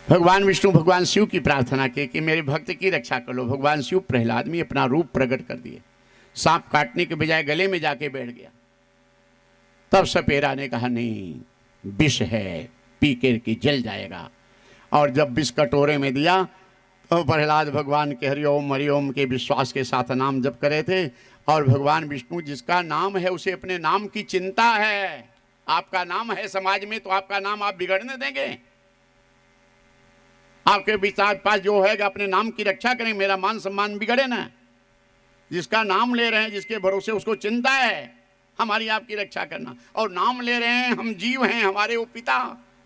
भगवान विष्णु भगवान शिव की प्रार्थना की कि मेरे भक्त की रक्षा कर लो। भगवान शिव प्रहलाद में अपना रूप प्रकट कर दिए, सांप काटने के बजाय गले में जाके बैठ गया। तब सपेरा ने कहा, नहीं विष है, पी के जल जाएगा। और जब विष कटोरे में दिया तो प्रहलाद भगवान के हरिओम के विश्वास के साथ नाम जप करे थे। और भगवान विष्णु जिसका नाम है उसे अपने नाम की चिंता है। आपका नाम है समाज में, तो आपका नाम आप बिगड़ने देंगे? आपके पास जो है अपने नाम की रक्षा करें, मेरा मान सम्मान बिगड़े ना। जिसका नाम ले रहे हैं, जिसके भरोसे, उसको चिंता है हमारी आपकी रक्षा करना। और नाम ले रहे हैं, हम जीव हैं, हमारे वो पिता,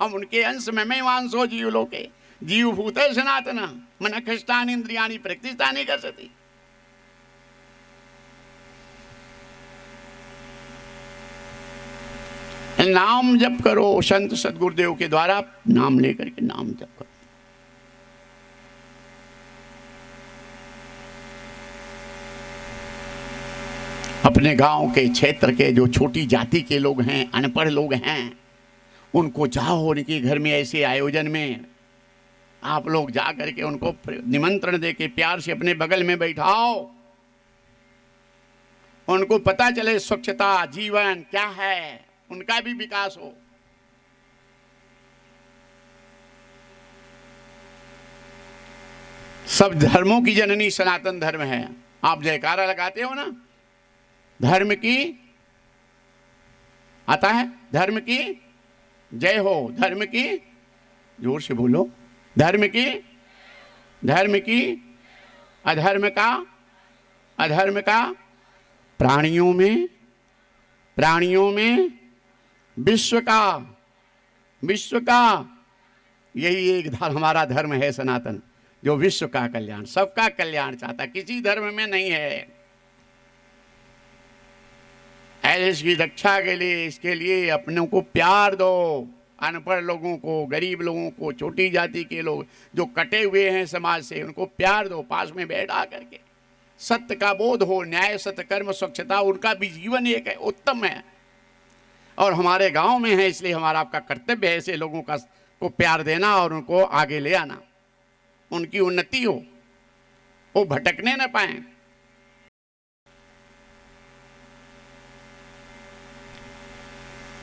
हम उनके अंश में वांसो जीव लोके जीव भूत सनातन मन खष्टान इंद्रियाणी प्रतिष्ठा नहीं कर सकती। नाम जप करो, संत सदगुरुदेव के द्वारा नाम लेकर के नाम जप करो। अपने गांव के क्षेत्र के जो छोटी जाति के लोग हैं, अनपढ़ लोग हैं, उनको जाओ, उनके घर में ऐसे आयोजन में आप लोग जा करके उनको निमंत्रण दे के प्यार से अपने बगल में बैठाओ। उनको पता चले स्वच्छता जीवन क्या है, उनका भी विकास हो। सब धर्मों की जननी सनातन धर्म है। आप जयकारा लगाते हो ना, धर्म की आता है, धर्म की जय हो, धर्म की, जोर से बोलो, धर्म की, धर्म की, अधर्म का, अधर्म का, प्राणियों में, प्राणियों में, विश्व का, विश्व का। यही एक हमारा धर्म है सनातन, जो विश्व का कल्याण, सबका कल्याण चाहता, किसी धर्म में नहीं है। इसकी रक्षा के लिए, इसके लिए अपनों को प्यार दो। अनपढ़ लोगों को, गरीब लोगों को, छोटी जाति के लोग जो कटे हुए हैं समाज से, उनको प्यार दो। पास में बैठा करके सत्य का बोध हो, न्याय सत्य कर्म स्वच्छता, उनका भी जीवन एक है, उत्तम है। और हमारे गांव में है, इसलिए हमारा आपका कर्तव्य है ऐसे लोगों का को प्यार देना और उनको आगे ले आना, उनकी उन्नति हो, वो भटकने न पाए।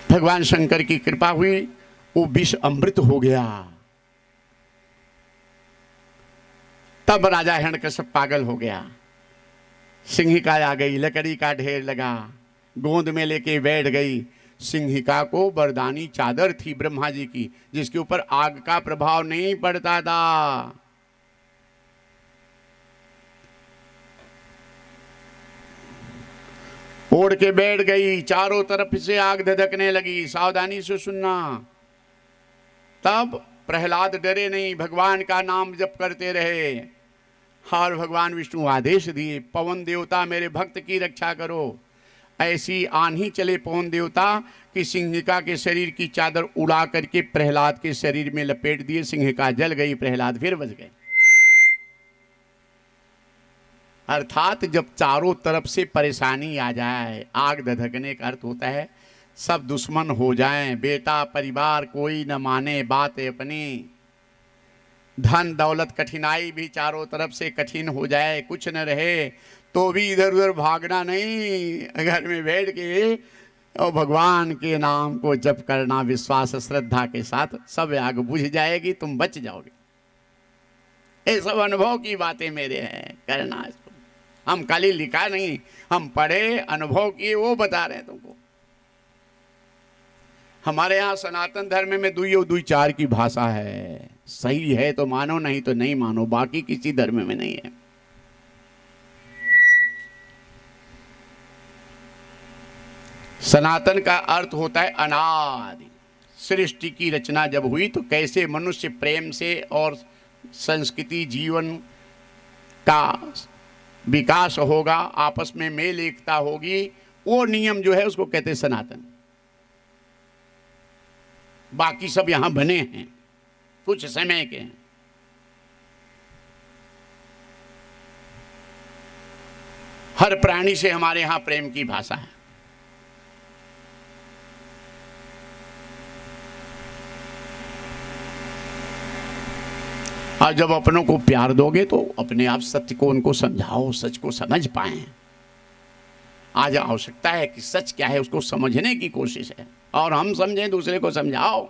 भगवान शंकर की कृपा हुई, वो विष अमृत हो गया। तब राजा हिरण्यकश्यप पागल हो गया। सिंहिका आ गई, लकड़ी का ढेर लगा, गोंद में लेके बैठ गई। सिंहिका को वरदानी चादर थी ब्रह्मा जी की, जिसके ऊपर आग का प्रभाव नहीं पड़ता था। ओढ़ के बैठ गई, चारों तरफ से आग धधकने लगी। सावधानी से सुनना। तब प्रहलाद डरे नहीं, भगवान का नाम जप करते रहे। और भगवान विष्णु आदेश दिए, पवन देवता मेरे भक्त की रक्षा करो। ऐसी आंधी चले पवन देवता कि सिंहिका के शरीर की चादर उड़ा करके प्रहलाद के शरीर में लपेट दिए। सिंहिका जल गई, प्रहलाद फिर बच गए। अर्थात जब चारों तरफ से परेशानी आ जाए, आग धधकने का अर्थ होता है सब दुश्मन हो जाएं, बेटा परिवार कोई न माने बात अपनी, धन दौलत कठिनाई भी चारों तरफ से कठिन हो जाए, कुछ न रहे तो भी इधर उधर भागना नहीं, घर में बैठ के और भगवान के नाम को जप करना विश्वास श्रद्धा के साथ, सब आग बुझ जाएगी, तुम बच जाओगे। ये सब अनुभव की बातें मेरे हैं, करना इसको। हम खाली लिखा नहीं, हम पढ़े, अनुभव किए, वो बता रहे हैं तुमको। हमारे यहाँ सनातन धर्म में दुई और दुई चार की भाषा है, सही है तो मानो, नहीं तो नहीं मानो, बाकी किसी धर्म में नहीं है। सनातन का अर्थ होता है अनादि। सृष्टि की रचना जब हुई तो कैसे मनुष्य प्रेम से और संस्कृति जीवन का विकास होगा, आपस में मेल एकता होगी, वो नियम जो है उसको कहते हैं सनातन। बाकी सब यहां बने हैं, कुछ समय के हैं। हर प्राणी से हमारे यहां प्रेम की भाषा है। और जब अपनों को प्यार दोगे तो अपने आप सत्य को उनको समझाओ, सच को समझ पाए। आज आवश्यकता है कि सच क्या है उसको समझने की कोशिश है, और हम समझें, दूसरे को समझाओ,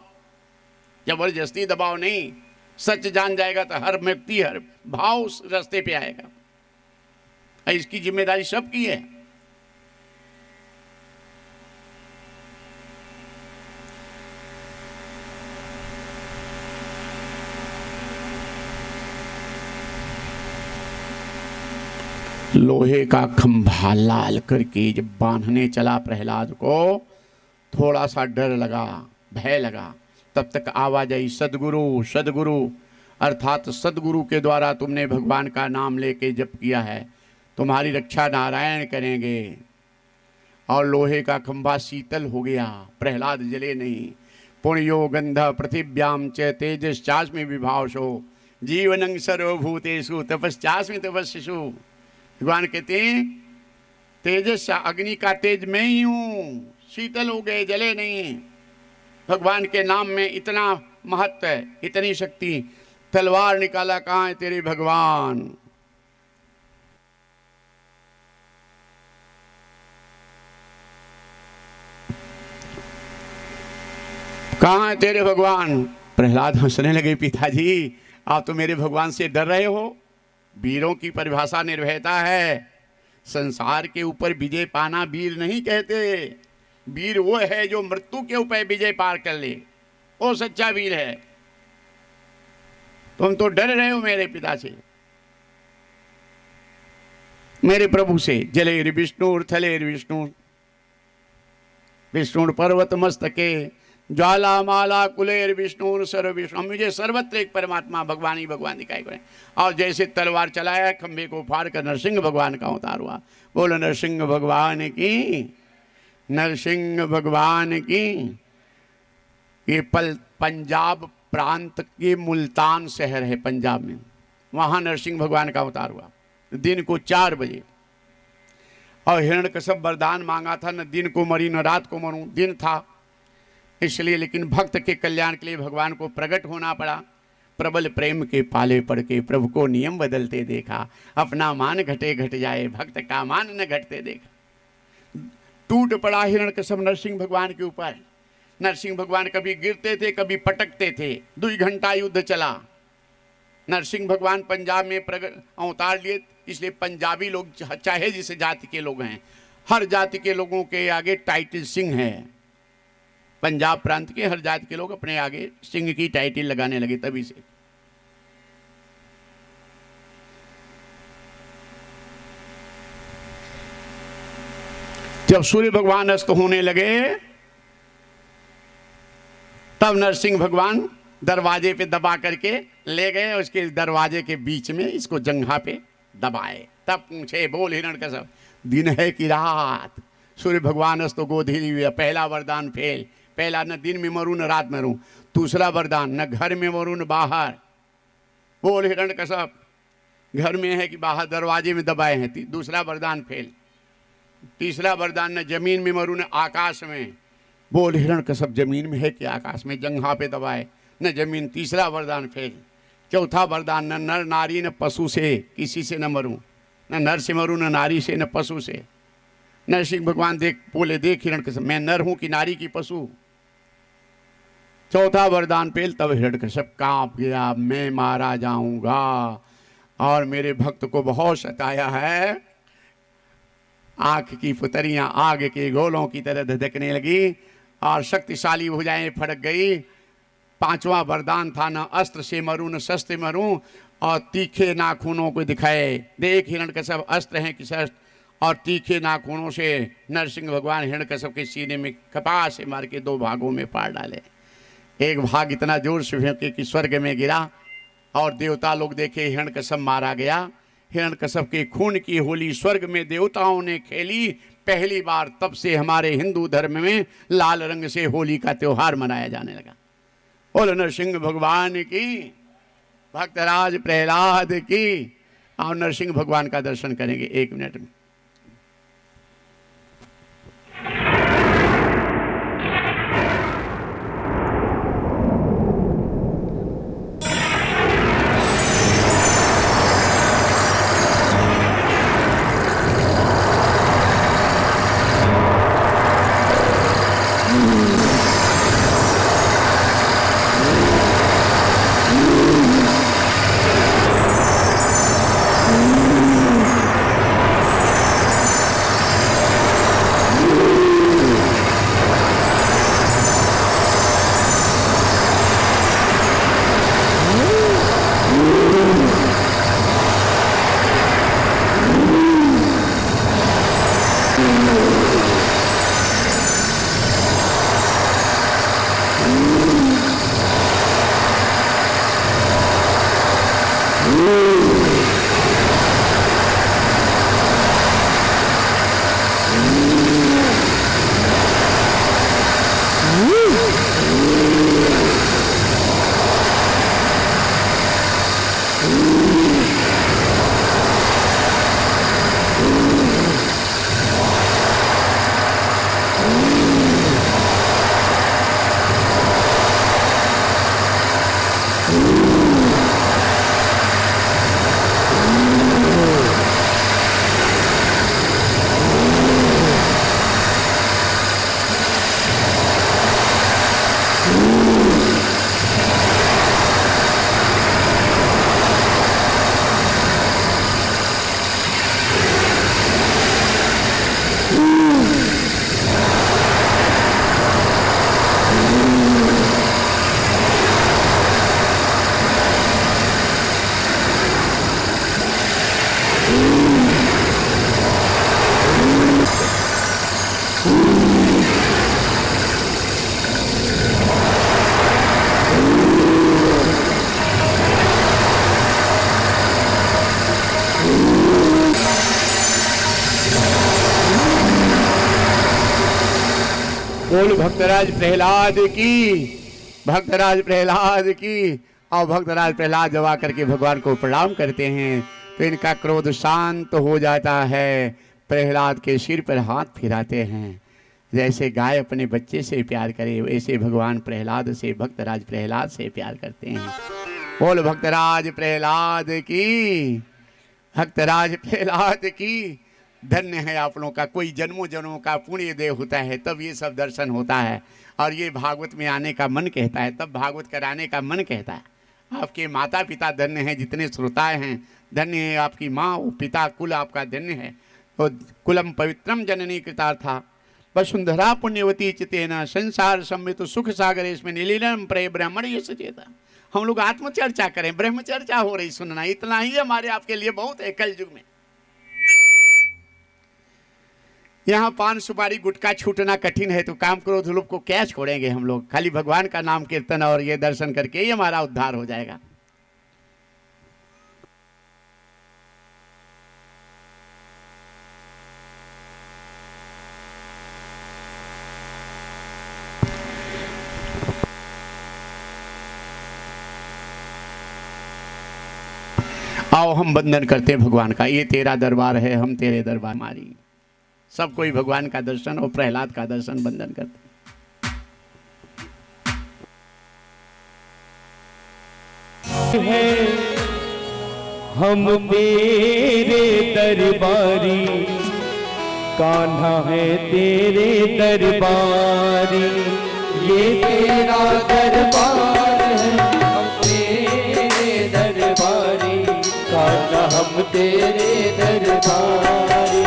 जबरदस्ती दबाव नहीं। सच जान जाएगा तो हर व्यक्ति हर भाव रास्ते पे आएगा। इसकी जिम्मेदारी सबकी है। लोहे का खंभा लाल करके जब बांधने चला प्रहलाद को, थोड़ा सा डर लगा, भय लगा, तब तक आवाज आई सदगुरु सदगुरु। अर्थात सदगुरु के द्वारा तुमने भगवान का नाम लेके जप किया है, तुम्हारी रक्षा नारायण करेंगे। और लोहे का खंभा शीतल हो गया, प्रहलाद जले नहीं। पुण्यो गंध पृथिव्याम च तेजश्चास्मि विभावशो जीवनं सर्वभूतेषु तपश्चास्मि तपस्विषु। भगवान कहते हैं तेजस अग्नि का तेज मैं ही हूँ, शीतल हो गए, जले नहीं। भगवान के नाम में इतना महत्व है, इतनी शक्ति। तलवार निकाला, कहाँ है तेरे भगवान? कहाँ है तेरे भगवान? प्रहलाद हंसने लगे, पिताजी आप तो मेरे भगवान से डर रहे हो। वीरों की परिभाषा निर्भयता है। संसार के ऊपर विजय पाना वीर नहीं कहते। वीर वो है जो मृत्यु के ऊपर विजय पार कर ले, वो सच्चा वीर है। तुम तो डर रहे हो मेरे पिता से, मेरे प्रभु से। जलेर विष्णु थलेर विष्णु, विष्णु पर्वत मस्तके ज्वाला माला कुलेर विष्णु सर्व विष्णु। मुझे सर्वत्र एक परमात्मा भगवान ही भगवान दिखाई पड़े। और जैसे तलवार चलाया, खंभे को फाड़ कर नरसिंह भगवान का अवतार हुआ। बोलो नरसिंह भगवान की, नरसिंह भगवान की। ये पंजाब प्रांत के मुल्तान शहर है पंजाब में, वहाँ नरसिंह भगवान का अवतार हुआ दिन को 4 बजे। और हिरण्यकश्यप वरदान मांगा था, न दिन को मरी न रात को मरूं। दिन था इसलिए, लेकिन भक्त के कल्याण के लिए भगवान को प्रकट होना पड़ा। प्रबल प्रेम के पाले पड़ के प्रभु को नियम बदलते देखा। अपना मान घटे घट जाए, भक्त का मान न घटते देखा। टूट पड़ा हिरण्यकश्यप नरसिंह भगवान के ऊपर। नरसिंह भगवान कभी गिरते थे, कभी पटकते थे। 2 घंटा युद्ध चला। नरसिंह भगवान पंजाब में प्रगट अवतार लिए, इसलिए पंजाबी लोग चाहे जिस जाति के लोग हैं, हर जाति के लोगों के आगे टाइटल सिंह है। पंजाब प्रांत के हर जाति के लोग अपने आगे सिंह की टाइटल लगाने लगे तभी से। जब सूर्य भगवान अस्त होने लगे, तब नरसिंह भगवान दरवाजे पे दबा करके ले गए। उसके दरवाजे के बीच में इसको जंघा पे दबाए। तब पूछे, बोल हिरण्यकश्यप दिन है कि रात? सूर्य भगवान अस्तो गोधीली, पहला वरदान फेल। पहला, न दिन में मरूं न रात में मरूं। दूसरा वरदान, न घर में मरूं न बाहर। बोल हिरण्यकश्यप, घर में है कि बाहर दरवाजे में दबाए हैं। दूसरा वरदान फेल। तीसरा वरदान, न जमीन में मरूं न आकाश में। बोल हिरण्यकश्यप, जमीन में है कि आकाश में? जंघा पे दबाए न जमीन। तीसरा वरदान फेल। चौथा वरदान, न नर नारी न पशु से किसी से न मरूं, न नर से मरूं न नारी से न पशु से। नरसिंह भगवान बोले, देख हिरण्यकश्यप, मैं नर हूं कि नारी की पशु? चौथा वरदान फेल। तब हिरण्यकश्यप कांप गया, मैं मारा जाऊंगा और मेरे भक्त को बहुत सताया है। आंख की पुतरियां आग के गोलों की तरह धधकने लगी और शक्तिशाली भुजाएं फड़क गई। पांचवा वरदान था, न अस्त्र से मरूं न शस्त्र मरूं और तीखे नाखूनों को दिखाए। देख हिरण्यकश्यप, अस्त्र हैं कि शस्त्र? और तीखे नाखूनों से नरसिंह भगवान हिरण्यकश्यप के सीने में कपास से मार के 2 भागों में फाड़ डाले। एक भाग इतना जोर से फेंके कि स्वर्ग में गिरा और देवता लोग देखे हिरण्यकश्यप मारा गया। हिरण्यकश्यप के खून की होली स्वर्ग में देवताओं ने खेली पहली बार। तब से हमारे हिंदू धर्म में लाल रंग से होली का त्योहार मनाया जाने लगा। बोलो नरसिंह भगवान की, भक्तराज प्रहलाद की। और नरसिंह भगवान का दर्शन करेंगे 1 मिनट में। बोल भक्तराज प्रहलाद की, भक्तराज प्रहलाद की। और भक्तराज प्रहलाद जब आकर के भगवान को प्रणाम करते हैं तो इनका क्रोध शांत हो जाता है। प्रहलाद के सिर पर हाथ फिराते हैं। जैसे गाय अपने बच्चे से प्यार करे वैसे भगवान प्रहलाद से, भक्तराज प्रहलाद से प्यार करते हैं। बोल भक्तराज प्रहलाद की, भक्तराज प्रहलाद की। धन्य है आप लोगों का, कोई जन्मों जन्मों का पुण्य देव होता है तब ये सब दर्शन होता है। और ये भागवत में आने का मन कहता है, तब भागवत कराने का मन कहता है। आपके माता पिता धन्य हैं, जितने श्रोताएं हैं धन्य है। आपकी माँ और पिता कुल आपका धन्य है। तो कुलम पवित्रम जननी कृतार्था वसुंधरा पुण्यवती चितेन संसार सम्मित सुख सागर इसमें नीलीनम प्रे ब्राह्मण ये सचेता। हम लोग आत्मचर्चा करें, ब्रह्म चर्चा हो रही सुनना, इतना ही हमारे आपके लिए बहुत है। कल युग में यहाँ पान सुपारी गुटखा छूटना कठिन है, तो काम क्रोध लोभ को क्या छोड़ेंगे हम लोग। खाली भगवान का नाम कीर्तन और ये दर्शन करके ही हमारा उद्धार हो जाएगा। आओ हम वंदन करते हैं भगवान का। ये तेरा दरबार है, हम तेरे दरबार हमारी। सब कोई भगवान का दर्शन और प्रहलाद का दर्शन वंदन करते हैं। हम तेरे दरबारी, कान्हा है तेरे दरबारी। ये तेरा दरबार है, हम तेरे दरबारी, कान्हा हम तेरे दरबारी।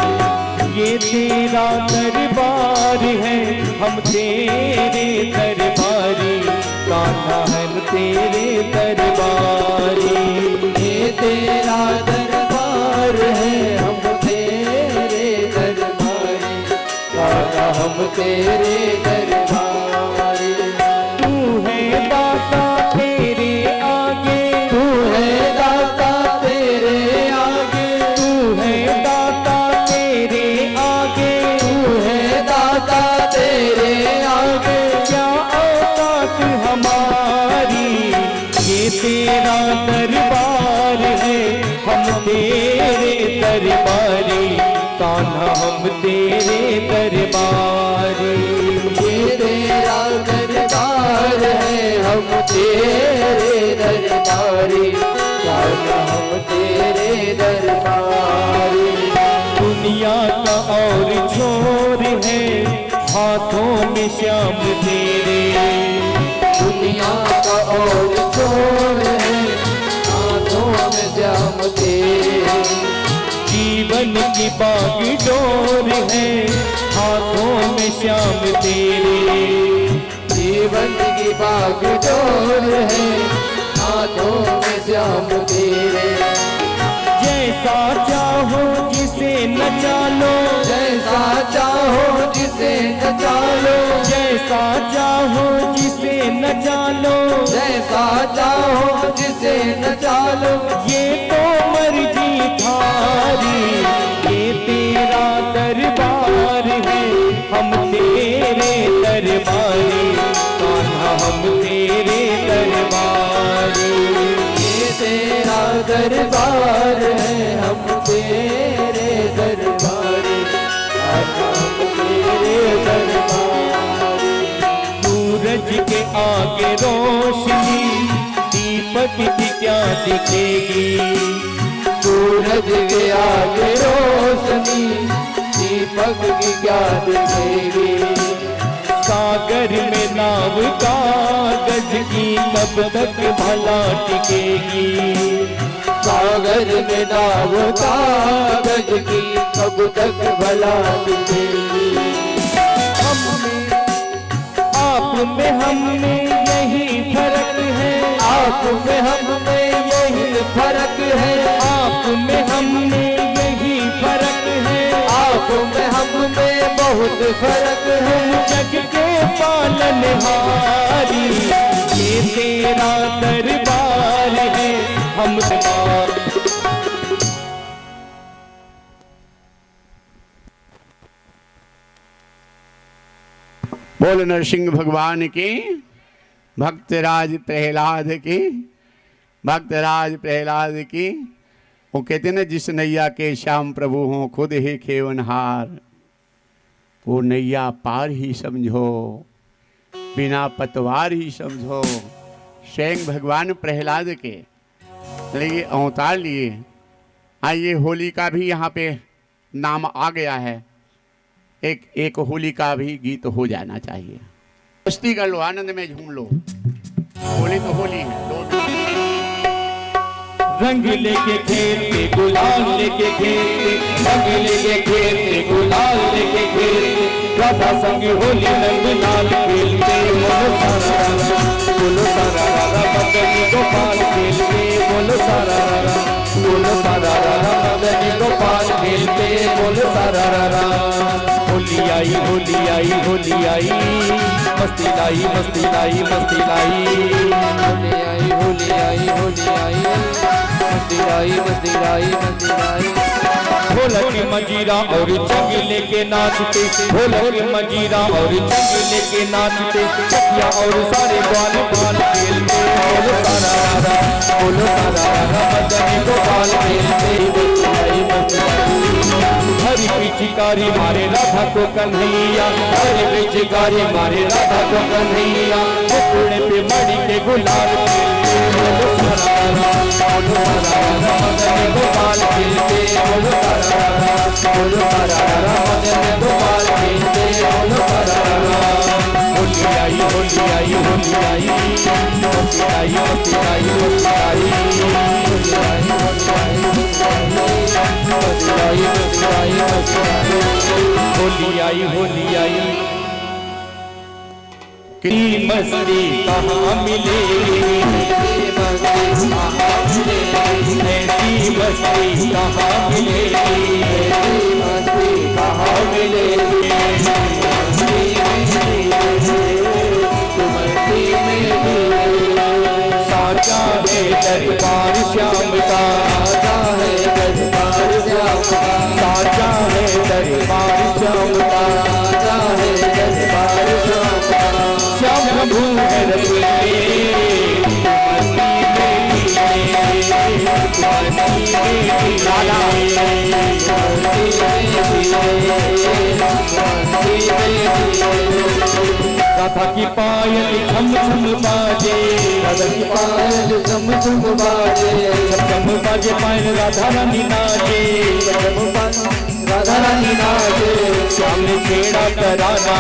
ये तेरा दरबार है, हम तेरे दरबारी, कान्हा हम तेरे दरबारी। ये तेरा दरबार है, हम तेरे दरबारी, कान्हा हम तेरे दरबारी। तू है दाता तेरे आगे, तू है दाता तेरे आगे, तू है दाता तेरे आगे, तू है दाता तेरे आगे। क्या औकात हमारी, ये तेरा दरबार है, हम तेरे दरबारी, कान्हा हम तेरे दरबारी। ये तेरा दरबार है, हम तेरे दरबारी, कान्हा हम तेरे दरबारी। दुनिया का और छोर है, हाथों में श्याम तेरे। दुनिया का और छोर है, हाथों में श्याम तेरे। जीवन की बागडोर है, हाथों में श्याम तेरे। जीवन की बागडोर है, हाथों में श्याम तेरे। जैसा चाहो जिसे नचा लो, जैसा चाहो जिसे नचा लो, जैसा चाहो जिसे नचा लो, जैसा चाहो जिसे नचा लो। ये तो मर्जी थारी, ये तेरा दरबार है, हम तेरे दरबारी, कान्हा हम तेरे दरबारी। ये तेरा दरबार है, हम तेरे दरबारी, कान्हा हम तेरे दरबारी। सूरज के आगे रोशनी, दीपक की क्या दिखेगी। सूरज के आगे रोशनी, दीपक की क्या दिखेगी। सागर में नाव कागज की कब तक भला टिकेगी। सागर में नाव कागज की कब तक भला टिकेगी। आप में हम में यही फर्क है, आप में हम में यही फर्क है, आप में हम में यही फर्क है, आप में हम में बहुत फर्क है। जग के पालनहारी, ये तेरा दरबार है, हम बोल नरसिंह भगवान की, भक्तराज प्रहलाद की, भक्तराज प्रहलाद की। वो कहते ना, जिस नैया के श्याम प्रभु हों खुद ही खेवनहार, वो नैया पार ही समझो, बिना पतवार ही समझो। स्वयं भगवान प्रहलाद के लिए अवतार लिए। आइए, होली का भी यहाँ पे नाम आ गया है। एक होली का भी गीत हो जाना चाहिए। मस्ती कर लो, आनंद में झूम लो। होली तो होली है। रंग लेके खेलते, गुलाल लेके खेलते, रंग लेके खेलते, गुलाल लेके खेलते, राधा संग होली रंग लाल खेलते। बोलो सारा रारा, मदनी गोपाल खेलते। बोलो सारा रारा, बोलो सारा रारा, मदनी गोपाल खेलते। बोलो सारा रारा। होली आई, होली आई, होली आई, मस्ती लाई, मस्ती लाई, मस्ती लाई। होली आई, होली आई, होली आई, मस्ती लाई, मस्ती लाई, मस्ती लाई। ढोलक मंजीरा और चंगेले के नाचते, ढोलक मंजीरा और चंगेले के नाचते, सखिया और सारे ग्वाल बाल खेलते, बोलो सारा रारा, बोलो सारा रारा, मदनी गोपाल खेलते। हरी पिचकारी मारे राधा को कन्हैया, हरी पिचकारी मारे राधा को कन्हैया, मुकुड़े पे मणि के गुलाल खेलते, बोलो सारा रारा, बोलो सारा रारा, मदनी गोपाल खेलते, बोलो सारा रारा, बोलो सारा रारा, मदनी गोपाल खेलते, बोलो सारा रारा। होली आई होली आई होली आई, होली आई होली आई होली आई, होली आई होली आई होली आई होली आई। की मस्ती कहाँ मिलेगी, ऐसी मस्ती कहाँ मिलेगी, कहाँ मिलेगी। साचा है दरबार श्याम का, साचा है दरबार श्याम का, साचा है दरबार श्याम का, साचा है दरबार श्याम का। श्याम प्रभु है रसीले, राधा की पायल झम झम बाजे, राधा की पायल झम झम बाजे, झम बाजे पायल राधा रानी नाचे, राधा रानी नाचे। श्याम ने छेड़ा कराना,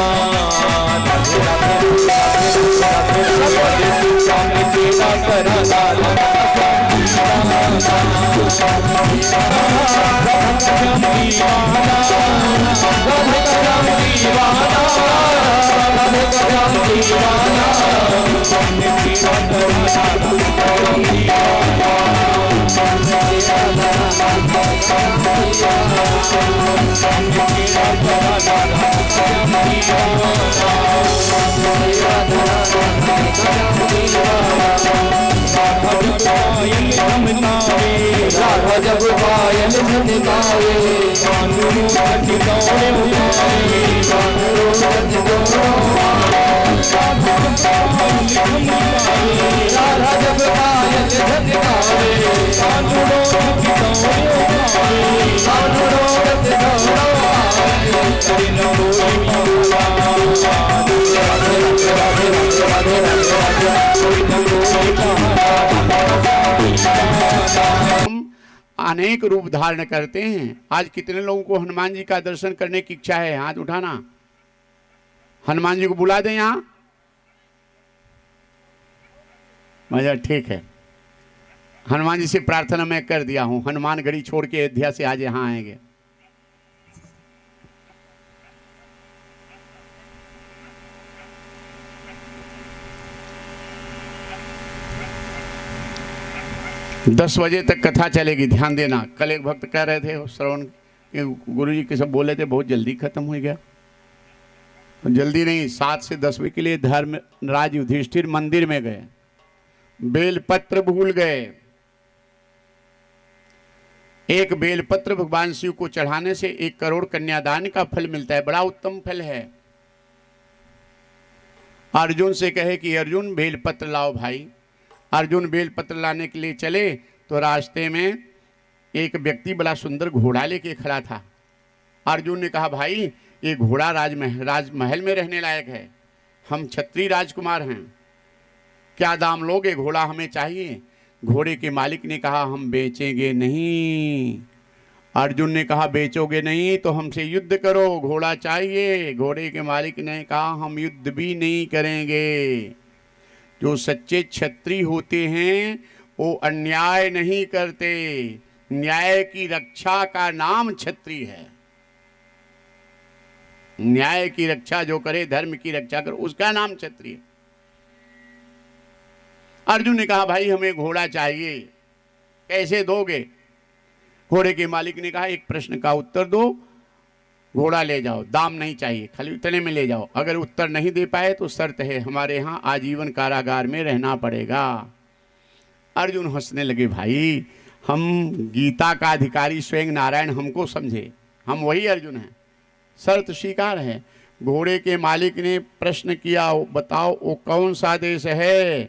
श्याम ने छेड़ा कराना, राधा जब पायल झनकावे, कानूनों कटी दौड़े उठावे, कानूनों कटी राधा जब पायल झनकावे, कानूनों कटी दौड़े उठावे, कानूनों कटी अनेक रूप धारण करते हैं। आज कितने लोगों को हनुमान जी का दर्शन करने की इच्छा है? हाथ उठाना। हनुमान जी को बुला दें यहाँ। मजा ठीक है। हनुमान जी से प्रार्थना मैं कर दिया हूं, हनुमान गढ़ी छोड़ के अयोध्या से आज यहाँ आएंगे। दस बजे तक कथा चलेगी, ध्यान देना। कल एक भक्त कह रहे थे श्रवण गुरु जी के सब बोले थे बहुत जल्दी खत्म हो गया। जल्दी नहीं, 7 से 10 बजे के लिए धर्मराज युधिष्ठिर मंदिर में गए, बेलपत्र भूल गए। एक बेलपत्र भगवान शिव को चढ़ाने से 1 करोड़ कन्यादान का फल मिलता है, बड़ा उत्तम फल है। अर्जुन से कहे कि अर्जुन बेलपत्र लाओ भाई। अर्जुन बेलपत्र लाने के लिए चले तो रास्ते में एक व्यक्ति बड़ा सुंदर घोड़ा लेके खड़ा था। अर्जुन ने कहा भाई ये घोड़ा राजमहल में रहने लायक है, हम क्षत्रिय राजकुमार हैं, क्या दाम लोगे? घोड़ा हमें चाहिए। घोड़े के मालिक ने कहा हम बेचेंगे नहीं। अर्जुन ने कहा बेचोगे नहीं तो हमसे युद्ध करो, घोड़ा चाहिए। घोड़े के मालिक ने कहा हम युद्ध भी नहीं करेंगे। जो सच्चे क्षत्रिय होते हैं वो अन्याय नहीं करते, न्याय की रक्षा का नाम क्षत्रिय है। न्याय की रक्षा जो करे, धर्म की रक्षा करे, उसका नाम क्षत्रिय। अर्जुन ने कहा भाई हमें घोड़ा चाहिए, कैसे दोगे? घोड़े के मालिक ने कहा एक प्रश्न का उत्तर दो, घोड़ा ले जाओ, दाम नहीं चाहिए, खाली उतने में ले जाओ। अगर उत्तर नहीं दे पाए तो शर्त है हमारे यहाँ आजीवन कारागार में रहना पड़ेगा। अर्जुन हंसने लगे, भाई हम गीता का अधिकारी स्वयं नारायण हमको समझे, हम वही अर्जुन हैं। शर्त स्वीकार है। घोड़े के मालिक ने प्रश्न किया, बताओ वो कौन सा देश है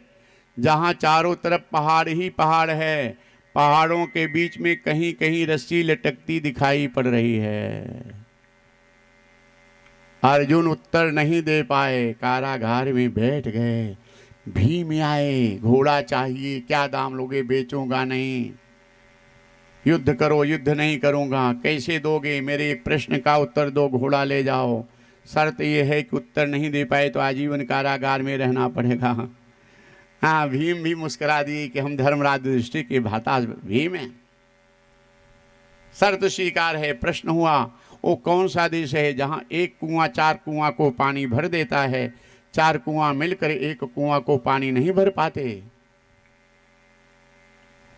जहाँ चारों तरफ पहाड़ ही पहाड़ है, पहाड़ों के बीच में कहीं कहीं रस्सी लटकती दिखाई पड़ रही है। अर्जुन उत्तर नहीं दे पाए, कारागार में बैठ गए। भीम आए, घोड़ा चाहिए, क्या दाम लोगे, बेचूंगा नहीं। युद्ध करो, युद्ध नहीं करूंगा। कैसे दोगे, मेरे एक प्रश्न का उत्तर दो, घोड़ा ले जाओ। शर्त यह है कि उत्तर नहीं दे पाए तो आजीवन कारागार में रहना पड़ेगा। हाँ, भीम भी मुस्कुरा दिए कि हम धर्मराज युधिष्ठिर के भ्राता भीम हैं। शर्त स्वीकार है। प्रश्न हुआ, वो कौन सा देश है जहाँ एक कुआं 4 कुआं को पानी भर देता है, 4 कुआं मिलकर एक कुआं को पानी नहीं भर पाते।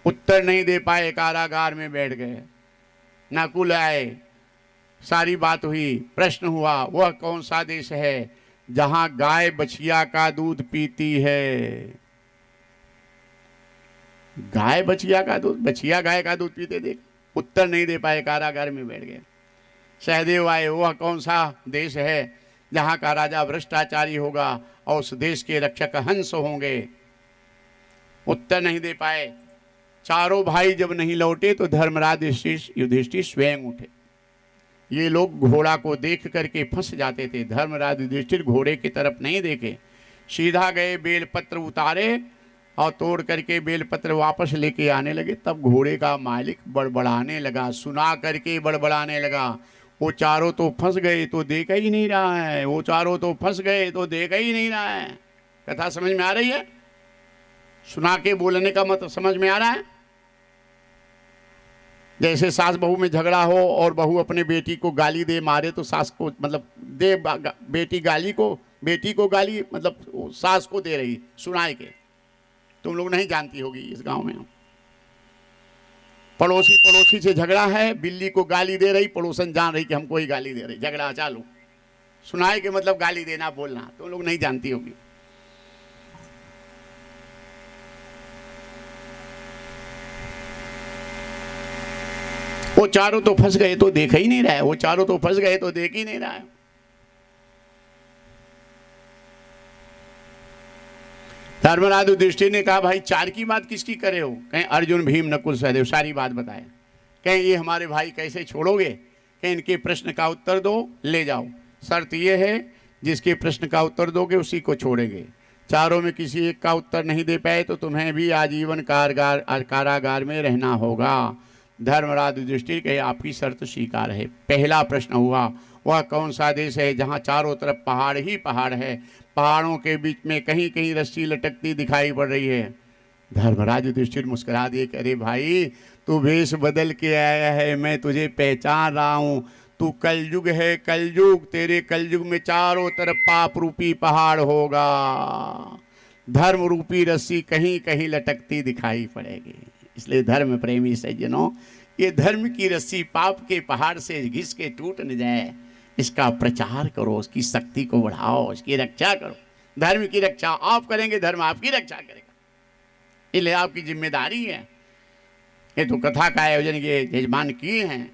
उत्तर नहीं दे पाए, कारागार में बैठ गए। नकुल आए, सारी बात हुई। प्रश्न हुआ, वह कौन सा देश है जहां गाय बछिया का दूध पीती है। गाय बछिया का दूध, बछिया गाय का दूध पीते देख। उत्तर नहीं दे पाए, कारागार में बैठ गए। सहदेव आए, वह कौन सा देश है जहां का राजा भ्रष्टाचारी होगा और उस देश के रक्षक हंस होंगे। उत्तर नहीं दे पाए। चारों भाई जब नहीं लौटे तो धर्मराज युधिष्ठिर स्वयं उठे। ये लोग घोड़ा को देख करके फंस जाते थे। धर्मराज युधिष्ठिर घोड़े की तरफ नहीं देखे, सीधा गए, बेलपत्र उतारे और तोड़ करके बेलपत्र वापस लेके आने लगे। तब घोड़े का मालिक बड़बड़ाने लगा, सुना करके बड़बड़ाने लगा, वो चारों तो फंस गए तो देखा ही नहीं रहा है, वो चारों तो फंस गए तो देखा ही नहीं रहा है। कथा समझ में आ रही है? सुना के बोलने का मतलब समझ में आ रहा है? जैसे सास बहू में झगड़ा हो और बहू अपने बेटी को गाली दे, मारे तो सास को मतलब दे, बेटी गाली को, बेटी को गाली मतलब सास को दे रही सुनाए के। तुम लोग नहीं जानती होगी इस गांव में। पड़ोसी से झगड़ा है, बिल्ली को गाली दे रही, पड़ोसन जान रही कि हमको ही गाली दे रही, झगड़ा चालू। सुनाए के मतलब गाली देना, बोलना। तुम लोग नहीं जानती होगी। वो चारों तो फंस गए तो देख ही नहीं रहा है, वो चारों तो फंस गए तो देख ही नहीं रहा है। धर्मराज युधिष्ठिर ने कहा, भाई 4 की बात किसकी करे हो? कहें अर्जुन, भीम, नकुल, सहदेव, सारी बात बताए। कहें ये हमारे भाई कैसे छोड़ोगे? कहें इनके प्रश्न का उत्तर दो, ले जाओ। शर्त ये है, जिसके प्रश्न का उत्तर दोगे उसी को छोड़ेंगे। चारों में किसी एक का उत्तर नहीं दे पाए तो तुम्हें भी आजीवन कारागार में रहना होगा। धर्मराज युधिष्ठिर कहे, आपकी शर्त स्वीकार है। पहला प्रश्न हुआ, वह कौन सा देश है जहाँ चारों तरफ पहाड़ ही पहाड़ है, पहाड़ों के बीच में कहीं कहीं रस्सी लटकती दिखाई पड़ रही है। धर्मराज युधिष्ठिर मुस्कुरा दिए, अरे भाई तू वेश बदल के आया है, मैं तुझे पहचान रहा हूँ। तू कलयुग है, कलयुग। तेरे कलयुग में चारों तरफ पाप रूपी पहाड़ होगा, धर्म रूपी रस्सी कहीं कहीं लटकती दिखाई पड़ेगी। इसलिए धर्म प्रेमी सज्जनों, ये धर्म की रस्सी पाप के पहाड़ से घिस के टूट न जाए, इसका प्रचार करो, उसकी शक्ति को बढ़ाओ, उसकी रक्षा करो। धर्म की रक्षा आप करेंगे, धर्म आपकी रक्षा करेगा। इसलिए आपकी जिम्मेदारी है। ये तो कथा का आयोजन ये यजमान किए हैं,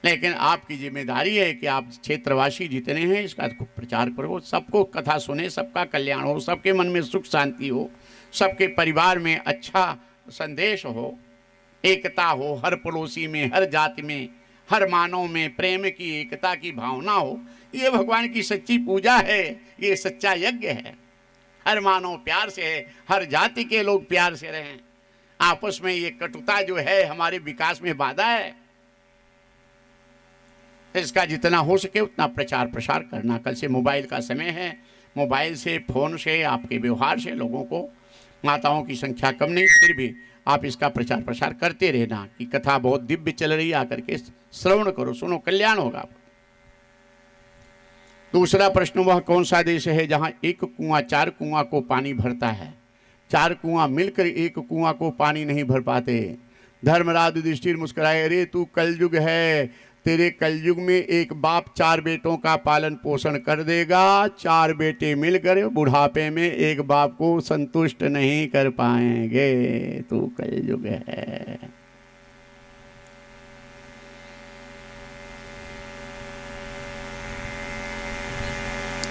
लेकिन आपकी जिम्मेदारी है कि आप क्षेत्रवासी जितने हैं इसका प्रचार करो, सबको कथा सुने, सबका कल्याण हो, सबके मन में सुख शांति हो, सबके परिवार में अच्छा संदेश हो, एकता हो, हर पड़ोसी में, हर जाति में, हर मानव में प्रेम की, एकता की भावना हो। ये भगवान की सच्ची पूजा है, ये सच्चा यज्ञ है। हर मानव प्यार से है, हर जाति के लोग प्यार से रहें। आपस में ये कटुता जो है हमारे विकास में बाधा है। इसका जितना हो सके उतना प्रचार प्रसार करना। कल से मोबाइल का समय है, मोबाइल से, फोन से, आपके व्यवहार से लोगों को, माताओं की संख्या कम नहीं, फिर भी आप इसका प्रचार प्रसार करते रहना कि कथा बहुत दिव्य चल रही है, आकर के श्रवण करो, सुनो, कल्याण होगा। दूसरा प्रश्न, वह कौन सा देश है जहां एक कुआं 4 कुआं को पानी भरता है, 4 कुआं मिलकर एक कुआं को पानी नहीं भर पाते। धर्मराज युधिष्ठिर मुस्कुराए, अरे तू कलयुग है, तेरे कलयुग में एक बाप 4 बेटों का पालन पोषण कर देगा, 4 बेटे मिलकर बुढ़ापे में एक बाप को संतुष्ट नहीं कर पाएंगे। तू कलयुग है।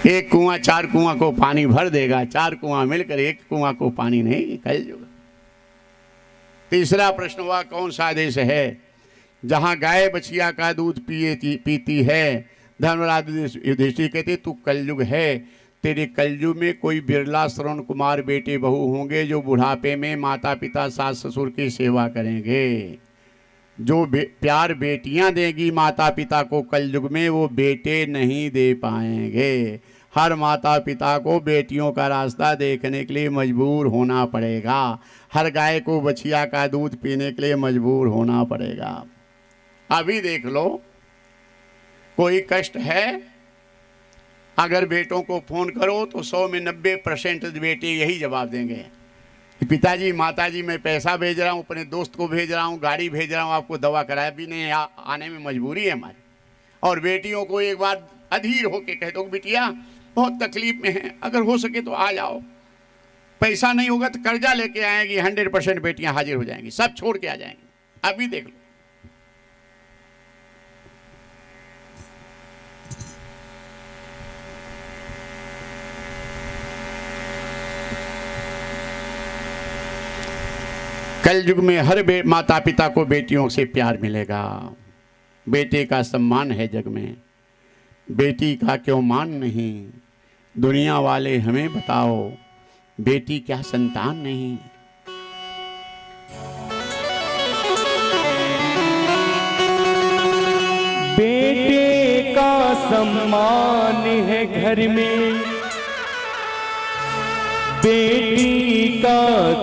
एक कुआं 4 कुआं को पानी भर देगा, 4 कुआं मिलकर एक कुआं को पानी नहीं कलयुग। तीसरा प्रश्न हुआ कौन सा देश है जहां गाय बछिया का दूध पीती है। धर्मराज युधिष्ठिर कहते तू कलयुग है, तेरे कलयुग में कोई बिरला श्रवण कुमार बेटे बहू होंगे जो बुढ़ापे में माता पिता सास ससुर की सेवा करेंगे। जो प्यार बेटियां देंगी माता पिता को कलयुग में, वो बेटे नहीं दे पाएंगे। हर माता पिता को बेटियों का रास्ता देखने के लिए मजबूर होना पड़ेगा। हर गाय को बछिया का दूध पीने के लिए मजबूर होना पड़ेगा। अभी देख लो, कोई कष्ट है, अगर बेटों को फोन करो तो 100 में 90% बेटे यही जवाब देंगे, पिताजी माताजी मैं पैसा भेज रहा हूँ, अपने दोस्त को भेज रहा हूँ, गाड़ी भेज रहा हूँ, आपको दवा कराया भी नहीं, आने में मजबूरी है हमारी। और बेटियों को एक बार अधीर होके कह दो बिटिया बहुत तकलीफ में है, अगर हो सके तो आ जाओ, पैसा नहीं होगा तो कर्जा लेके आएंगी, 100% बेटियां हाजिर हो जाएंगी, सब छोड़ के आ जाएंगी। अभी देख लो। कलयुग में हर माता पिता को बेटियों से प्यार मिलेगा। बेटे का सम्मान है जग में, बेटी का क्यों मान नहीं। दुनिया वाले हमें बताओ, बेटी क्या संतान नहीं। बेटे का सम्मान है घर में, बेटी का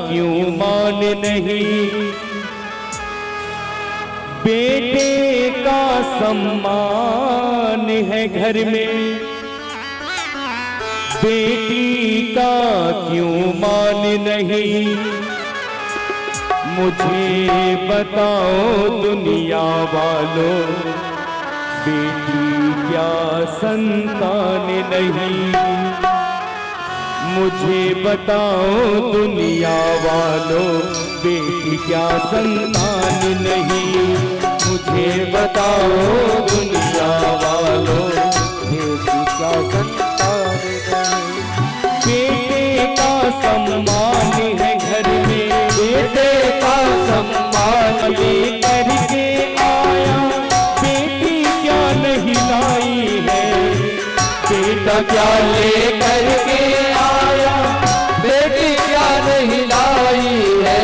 क्यों मान नहीं। बेटे का सम्मान है घर में, बेटी का क्यों मान नहीं। मुझे बताओ दुनिया वालों, बेटी क्या संतान नहीं। मुझे बताओ दुनिया वालों, बेटी क्या संतान नहीं। मुझे बताओ दुनिया वालों, बेटी क्या संतान नहीं। बेटे का सम्मान है घर में, बेटे का सम्मान लेकर के आया, बेटी क्या नहीं लाई है। बेटा क्या लेकर के आया, बेटी क्या नहीं लाई है।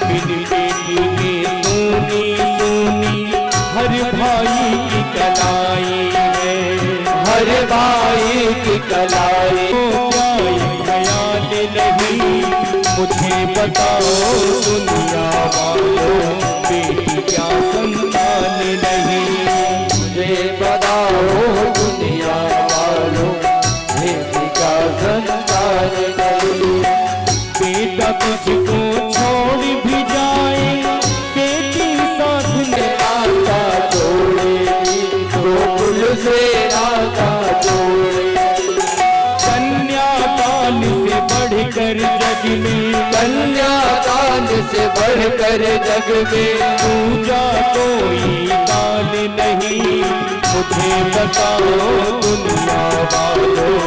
मेरी बेटी ने सुनी सुनी हर भाई की कलाई है, हर भाई की कलाई। ख्याल नहीं, मुझे बताओ दुनिया वालों, बेटी क्या संतान नहीं। मुझे बताओ दुनिया वालों, बेटी क्या संतान नहीं। बेटा तुझको छोड़ भी जाए, बेटी साथ में नाता जोड़ेगी, गोकुल से नाता जोड़ेगी। कन्यादान से बढ़कर जग में, कन्यादान से बढ़कर जग में पूजा कोई दान नहीं। मुझे बताओ दुनिया वालों,